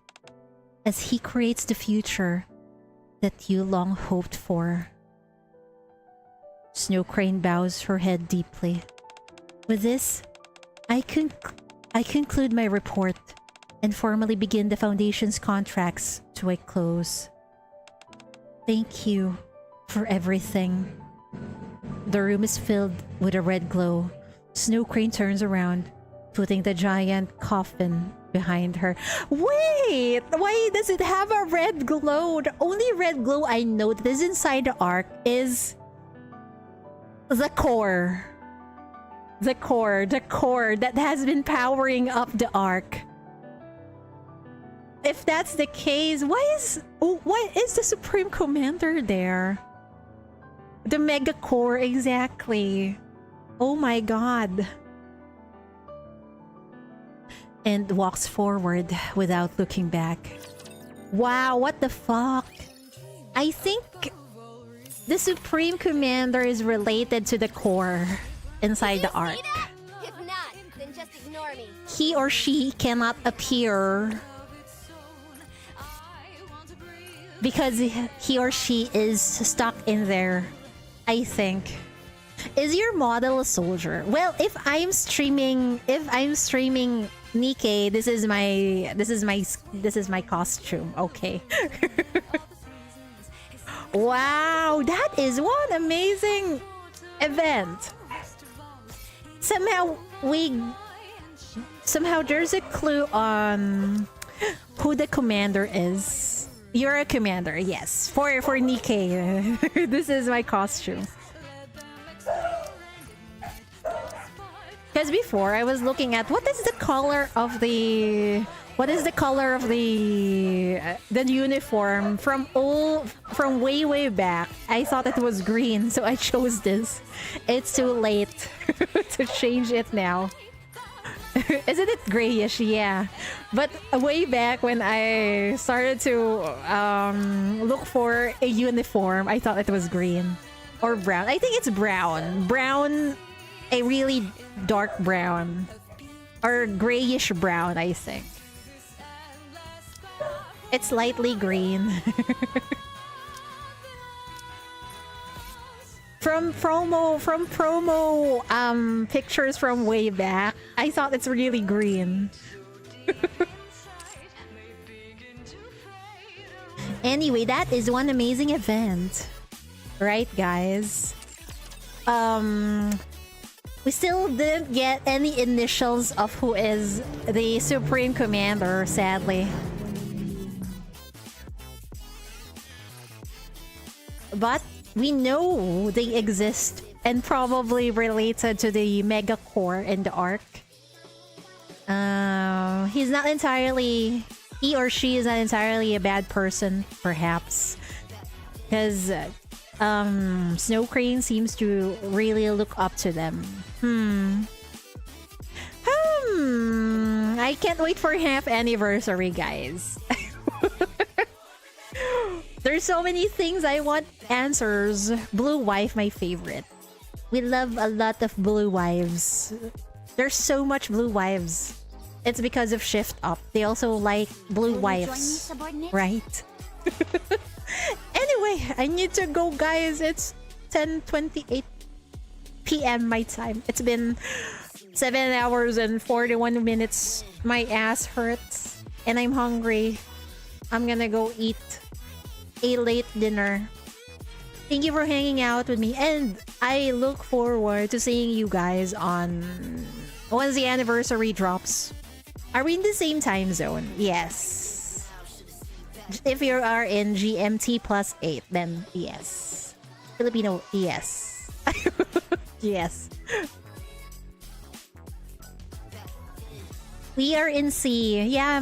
as he creates the future that you long hoped for. Snow Crane bows her head deeply. With this, I conclude my report and formally begin the Foundation's contracts to a close. Thank you for everything. The room is filled with a red glow. Snow Crane turns around, putting the giant coffin behind her. Wait! Why does it have a red glow? The only red glow I know that is inside the ark is The core. The core that has been powering up the arc. If that's the case, why is the Supreme Commander there? The Mega Core, exactly. Oh my god. And walks forward without looking back. Wow, what the fuck? I think the Supreme Commander is related to the core inside the arc. If not, then just ignore me. He or she cannot appear because he or she is stuck in there, I think. Is your model a soldier? Well, if I'm streaming NIKKE, this is my costume. Okay. Wow, that is one amazing event. Somehow there's a clue on who the commander is. You're a commander, yes. For NIKKE. This is my costume. Because before I was looking at what is the color of the uniform from way back. I thought it was green, so I chose this. It's too late to change it now. Isn't it grayish? Yeah. But way back when I started to look for a uniform, I thought it was green or brown. I think it's brown. Brown, a really dark brown or grayish brown, I think. It's lightly green. From promo pictures from way back, I thought it's really green. Anyway, that is one amazing event. Right, guys? We still didn't get any initials of who is the Supreme Commander, sadly. But we know they exist and probably related to the Mega Core in the arc. He or she is not entirely a bad person, perhaps. Because Snow Crane seems to really look up to them. I can't wait for half anniversary, guys. There's so many things I want answers. Blue wife, my favorite. We love a lot of blue wives. There's so much blue wives. It's because of Shift Up. They also like blue wives, right? Anyway, I need to go, guys. It's 10:28 p.m. my time. It's been 7 hours and 41 minutes. My ass hurts and I'm hungry. I'm gonna go eat a late dinner. Thank you for hanging out with me, and I look forward to seeing you guys on once the anniversary drops. Are we in the same time zone? Yes. If you are in GMT +8, then yes. Filipino, yes. Yes. We are in C. Yeah,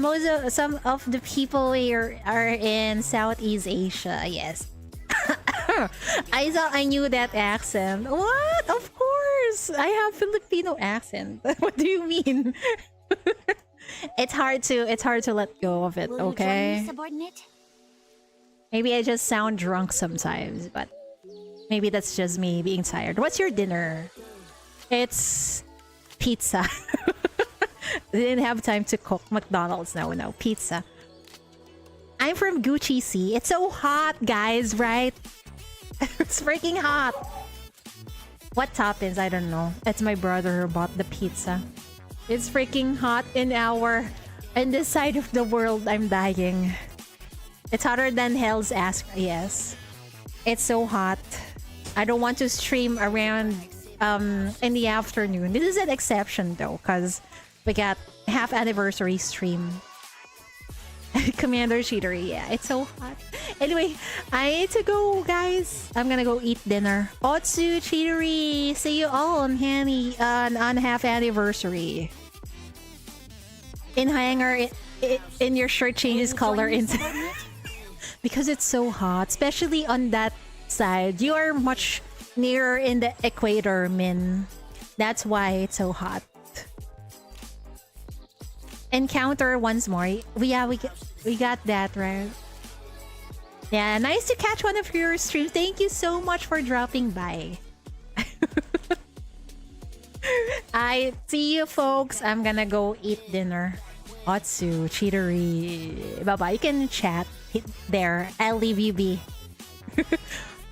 some of the people here are in Southeast Asia. Yes. I thought I knew that accent. What? Of course, I have Filipino accent. What do you mean? It's hard to let go of it. Okay. Maybe I just sound drunk sometimes, but maybe that's just me being tired. What's your dinner? It's pizza. Didn't have time to cook. McDonald's, no, pizza. I'm from Gucci Sea. It's so hot, guys, right? It's freaking hot. What toppings? I don't know. It's my brother who bought the pizza. It's freaking hot in this side of the world. I'm dying. It's hotter than hell's ass. Yes. It's so hot. I don't want to stream around in the afternoon. This is an exception though, because we got half anniversary stream. Commander Cheatery, yeah, it's so hot. Anyway, I need to go, guys. I'm gonna go eat dinner. Otsu, Cheatery, see you all on half anniversary. In hanger, in your shirt changes color into because it's so hot, especially on that side. You are much nearer in the equator, Min. That's why it's so hot. Encounter once more. We got that right. Yeah, nice to catch one of your streams. Thank you so much for dropping by. I see you, folks. I'm gonna go eat dinner. Otsu, Cheatery. Bye bye. You can chat there. I'll leave you be.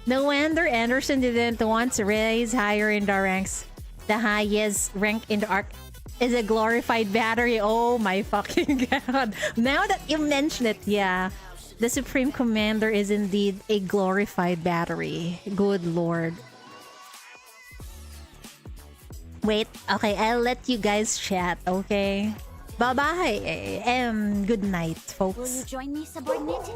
No wonder Anderson didn't want to raise higher in the ranks. The highest rank in the arc is a glorified battery. Oh my fucking god. Now that you mention it, yeah. The Supreme Commander is indeed a glorified battery. Good lord. Wait, okay, I'll let you guys chat, okay? Bye-bye, and good night, folks. Will you join me, subordinate?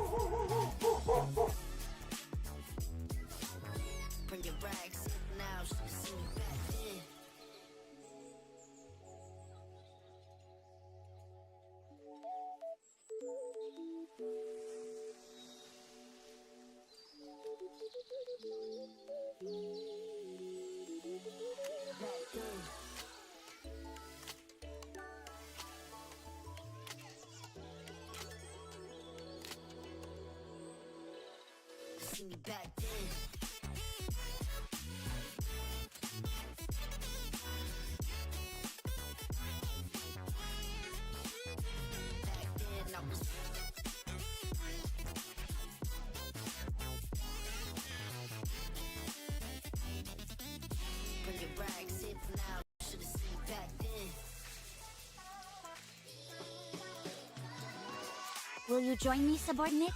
Will you join me, subordinate?